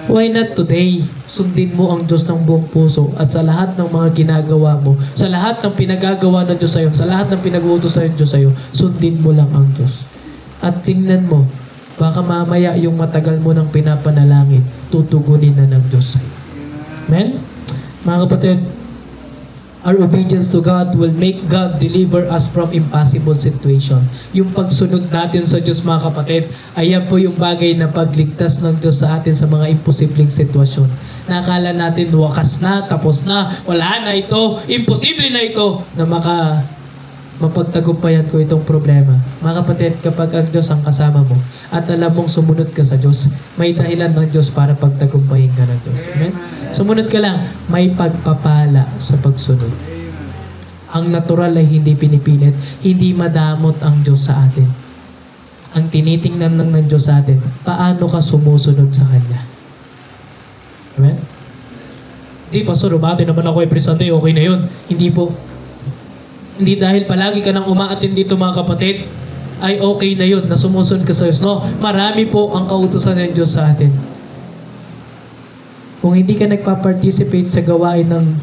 Why not today, sundin mo ang Diyos ng buong puso at sa lahat ng mga ginagawa mo, sa lahat ng pinagagawa ng Diyos sa iyo, sa lahat ng pinag-uutos sa Diyos sa iyo, sundin mo lang ang Diyos. At tingnan mo, baka mamaya yung matagal mo ng pinapanalangin, tutugunin na ng Diyos sa iyo. Amen? Mga kapatid, our obedience to God will make God deliver us from impossible situation. Yung pagsunod natin sa Diyos, mga kapatid, ayan po yung bagay na pagligtas ng Diyos sa atin sa mga imposibleng sitwasyon. Nakala natin wakas na, tapos na, wala na ito, imposible na ito, na mapagtagumpayan ko itong problema. Mga kapatid, kapag ang Diyos ang kasama mo at alam mong sumunod ka sa Diyos, may dahilan ng Diyos para pagtagumpayin ka ng Diyos. Amen? Sumunod ka lang, may pagpapala sa pagsunod. Ang natural ay hindi pinipilit, hindi madamot ang Diyos sa atin. Ang tinitingnan lang ng Diyos sa atin, paano ka sumusunod sa Kanya. Amen? Hindi, Pastor, umati naman ako every Sunday, okay na yun. Hindi po. Hindi dahil palagi ka nang umaatin dito, mga kapatid, ay okay na yun, na sumusunod ka sa Diyos. No, marami po ang kautusan ng Diyos sa atin. Kung hindi ka nagpa-participate sa gawain ng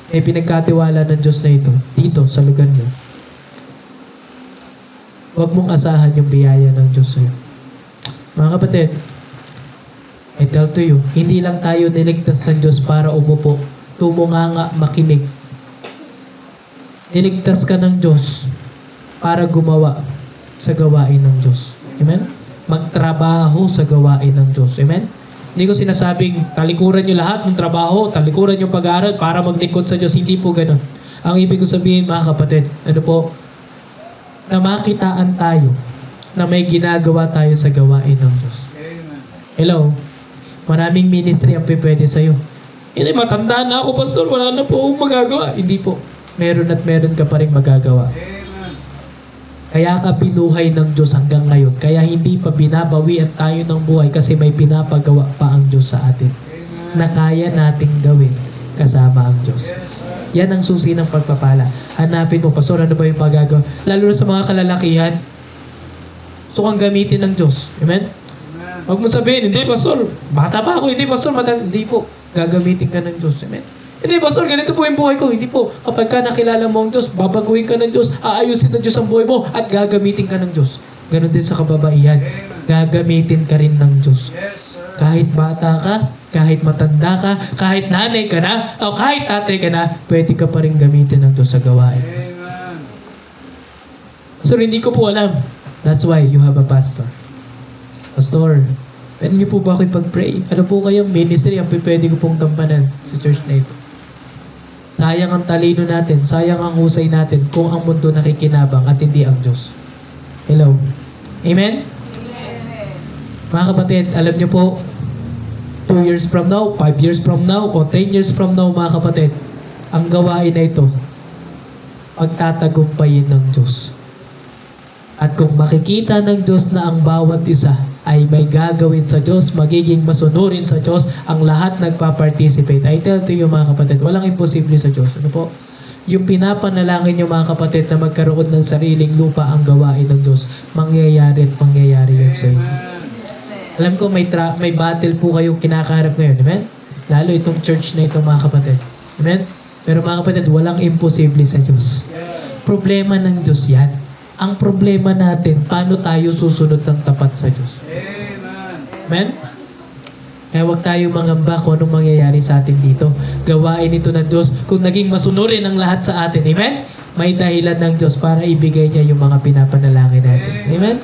pinagkatiwala ng Diyos na ito, dito sa lugar nyo, huwag mong asahan yung biyaya ng Diyos sa'yo. Mga kapatid, I tell to you, hindi lang tayo niligtas ng Diyos para umupo, tumunganga, makinig. Niligtas ka ng Diyos para gumawa sa gawain ng Diyos. Amen? magtrabaho sa gawain ng Diyos. Amen? Hindi ko sinasabing talikuran nyo lahat ng trabaho, talikuran yung pag-aaral para maglingkod sa Diyos. Hindi po ganun. Ang ibig ko sabihin, mga kapatid, ano po, na makitaan tayo na may ginagawa tayo sa gawain ng Diyos. Hello? Maraming ministry ang pwede sa'yo. Hindi, matanda na ako, pastor. Wala na po akong magagawa. Hindi po. Meron at meron ka pa rin magagawa. Kaya ka binuhay ng Diyos hanggang ngayon. Kaya hindi pa binabawian tayo ng buhay kasi may pinapagawa pa ang Diyos sa atin. Na kaya nating gawin kasama ang Diyos. Yan ang susi ng pagpapala. Hanapin mo, pastor, ano ba yung magagawa? Lalo na sa mga kalalakihan, gusto kang gamitin ng Diyos. Amen? Huwag mo sabihin, hindi, pastor, bata pa ako, hindi, pastor, hindi po. Gagamitin ka ng Diyos. Amen? Hindi, pastor, ganito po yung buhay ko. Hindi po. Kapag ka nakilala mo ang Diyos, babaguhin ka ng Diyos, aayusin ng Diyos ang buhay mo, at gagamitin ka ng Diyos. Ganon din sa kababaihan. Gagamitin ka rin ng Diyos. Kahit bata ka, kahit matanda ka, kahit nanay ka na, o kahit tatay ka na, pwede ka pa rin gamitin ng Diyos sa gawain. So, hindi ko po alam. That's why you have a pastor. Pastor, pwede niyo po ba ako ipag-pray? Ano po kayong ministry ang pwede ko pong tampanan sa church na ito? Sayang ang talino natin, sayang ang husay natin kung ang mundo nakikinabang at hindi ang Diyos. Hello? Amen? Mga kapatid, alam niyo po, 2 years from now, 5 years from now, o 10 years from now, mga kapatid, ang gawain na ito, pagtatagumpayin ng Diyos. At kung makikita ng Diyos na ang bawat isa ay may gagawin sa Diyos, magiging masunurin sa Diyos, ang lahat nagpa-participate. I tell to you, mga kapatid, walang imposible sa Diyos. Ano po? Yung pinapanalangin nyo, mga kapatid, na magkaroon ng sariling lupa ang gawain ng Diyos, mangyayari at mangyayari yan sa inyo. Alam ko may battle po kayong kinakaharap ngayon. Amen? Lalo itong church na ito, mga kapatid. Amen? Pero mga kapatid, walang imposible sa Diyos. Problema ng Diyos yan. Ang problema natin, paano tayo susunod ng tapat sa Diyos. Amen? Kaya huwag tayo mangamba kung anong mangyayari sa atin dito. Gawain ito ng Diyos kung naging masunurin ang lahat sa atin. Amen? May dahilan ng Diyos para ibigay niya yung mga pinapanalangin natin. Amen?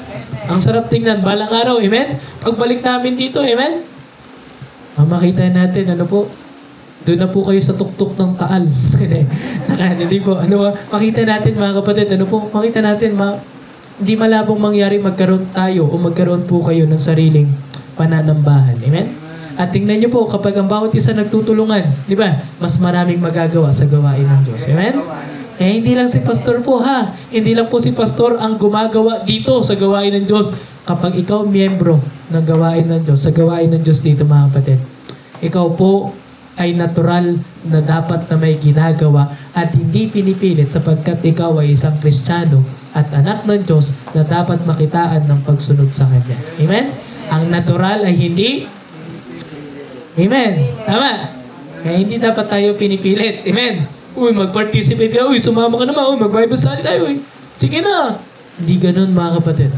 Ang sarap tingnan, balang araw. Amen? Pagbalik namin dito. Amen? Makita natin, ano po? Doon na po kayo sa tuktok ng Taal. Hindi po. Makita natin, mga kapatid, makita natin, hindi malabong mangyari magkaroon tayo o magkaroon po kayo ng sariling pananambahan. Amen? At tingnan nyo po, kapag ang bawat isa nagtutulungan, di ba, mas maraming magagawa sa gawain ng Diyos. Amen? Hindi lang si pastor po, ha? Hindi lang po si pastor ang gumagawa dito sa gawain ng Diyos. Kapag ikaw miyembro ng gawain ng Diyos, sa gawain ng Diyos dito, mga kapatid, ikaw po ay natural na dapat na may ginagawa at hindi pinipilit sapagkat ikaw ay isang Kristiyano at anak ng Diyos na dapat makitaan ng pagsunod sa Kanya. Amen? Ang natural ay hindi. Amen? Tama? Kaya hindi dapat tayo pinipilit. Amen? Uy, mag-participate ka. Uy, sumama ka naman. Uy, mag-Bible study tayo. Uy, sige na. Hindi ganun, mga kapatid.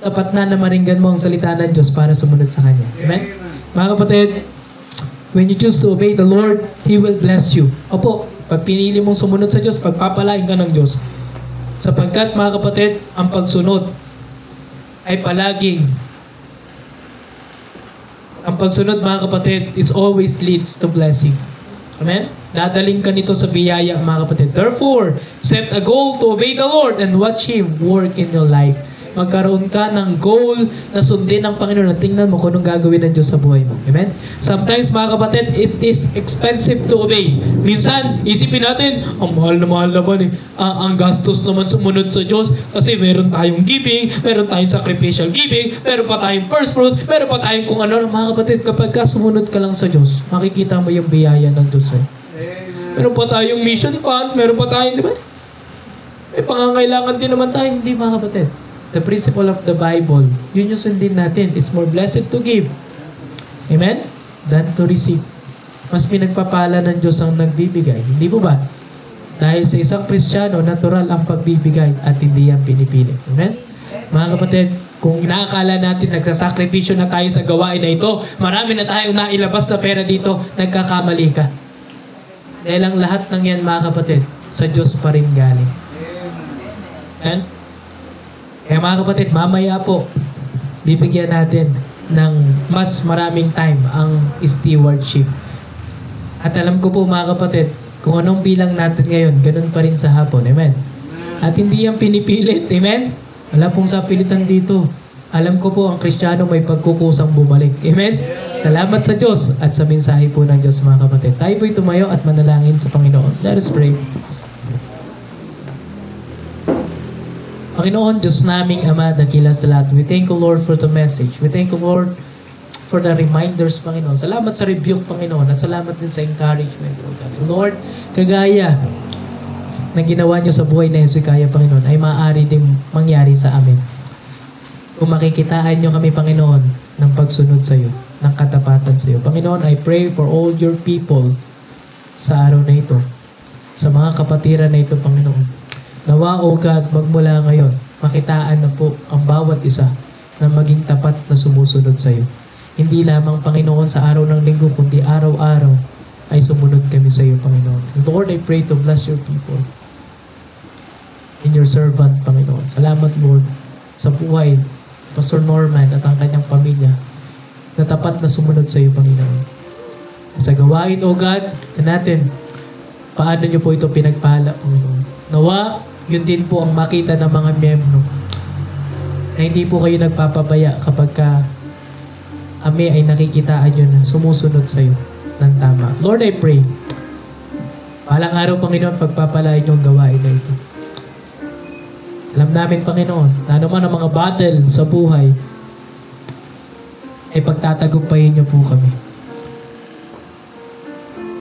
Sapat na maringgan mo ang salita ng Diyos para sumunod sa Kanya. Amen? Mga kapatid, when you choose to obey the Lord, He will bless you. Opo, pag pinili mong sumunod sa Diyos, pagpapalain ka ng Diyos. Sapagkat, mga kapatid, ang pagsunod ay palaging, ang pagsunod, mga kapatid, is always leads to blessing. Amen? Dadaling ka nito sa biyaya, mga kapatid. Therefore, set a goal to obey the Lord and watch Him work in your life. Magkaroon ka ng goal na sundin ng Panginoon at tingnan mo kung anong gagawin ng Diyos sa buhay mo. Amen? Sometimes, mga kapatid, it is expensive to obey. Minsan, isipin natin, ang mahal naman eh. Ang gastos naman sumunod sa Diyos kasi meron tayong giving, meron tayong sacrificial giving, meron pa tayong first fruit, meron pa tayong kung ano. Mga kapatid, kapag ka sumunod ka lang sa Diyos, makikita mo yung biyaya ng Diyos. Meron pa tayong mission fund, meron pa tayong, di ba? May pangangailangan din naman tayo, hindi, mga kapatid. The principle of the Bible, yun yung sundin natin. It's more blessed to give. Amen? Than to receive. Mas pinagpapala ng Diyos ang nagbibigay. Hindi po ba? Dahil sa isang Kristiyano, natural ang pagbibigay at hindi yan pinipili. Amen? Mga kapatid, kung inaakala natin nagsasakripisyo na tayo sa gawain na ito, marami na tayong nailabas na pera dito, nagkakamali ka. Dahil ang lahat ng yan, mga kapatid, sa Diyos pa rin galing. Amen? Kaya mga kapatid, mamaya po, bibigyan natin ng mas maraming time ang stewardship. At alam ko po mga kapatid, kung anong bilang natin ngayon, ganun pa rin sa hapon. Amen? At hindi yan pinipilit. Amen? Wala pong sapilitan dito. Alam ko po ang Kristiyano may pagkukusang bumalik. Amen? Salamat sa Diyos at sa mensahe po ng Diyos mga kapatid. Tayo po'y tumayo at manalangin sa Panginoon. Let us pray. Panginoon, Diyos naming Ama, dakila sa lahat. We thank you, Lord, for the message. We thank you, Lord, for the reminders, Panginoon. Salamat sa rebuke, Panginoon. At salamat din sa encouragement, Lord. Kagaya na ginawa niyo sa buhay na Hezekiah, Panginoon, ay maaari din mangyari sa amin. Kung makikitaan niyo kami, Panginoon, ng pagsunod sa iyo, ng katapatan sa iyo. Panginoon, I pray for all your people sa araw na ito, sa mga kapatiran na ito, Panginoon. Nawa, O God, magmula ngayon, makitaan na po ang bawat isa na maging tapat na sumusunod sa iyo. Hindi lamang, Panginoon, sa araw ng linggo, kundi araw-araw ay sumunod kami sa iyo, Panginoon. Lord, I pray to bless your people in your servant, Panginoon. Salamat, Lord, sa buhay Pastor Norman at ang kanyang pamilya na tapat na sumunod sa iyo, Panginoon. Sa gawain, O God, natin, paano niyo po ito pinagpala, Panginoon. Nawa, yun din po ang makita ng mga miyembro na hindi po kayo nagpapabaya kapag kami ay nakikitaan nyo na sumusunod sa iyo ng tama. Lord, I pray, palang araw, Panginoon, pagpapalain yung gawain na ito. Alam namin, Panginoon, na naman ang mga battle sa buhay ay pagtatagumpayin niyo po kami.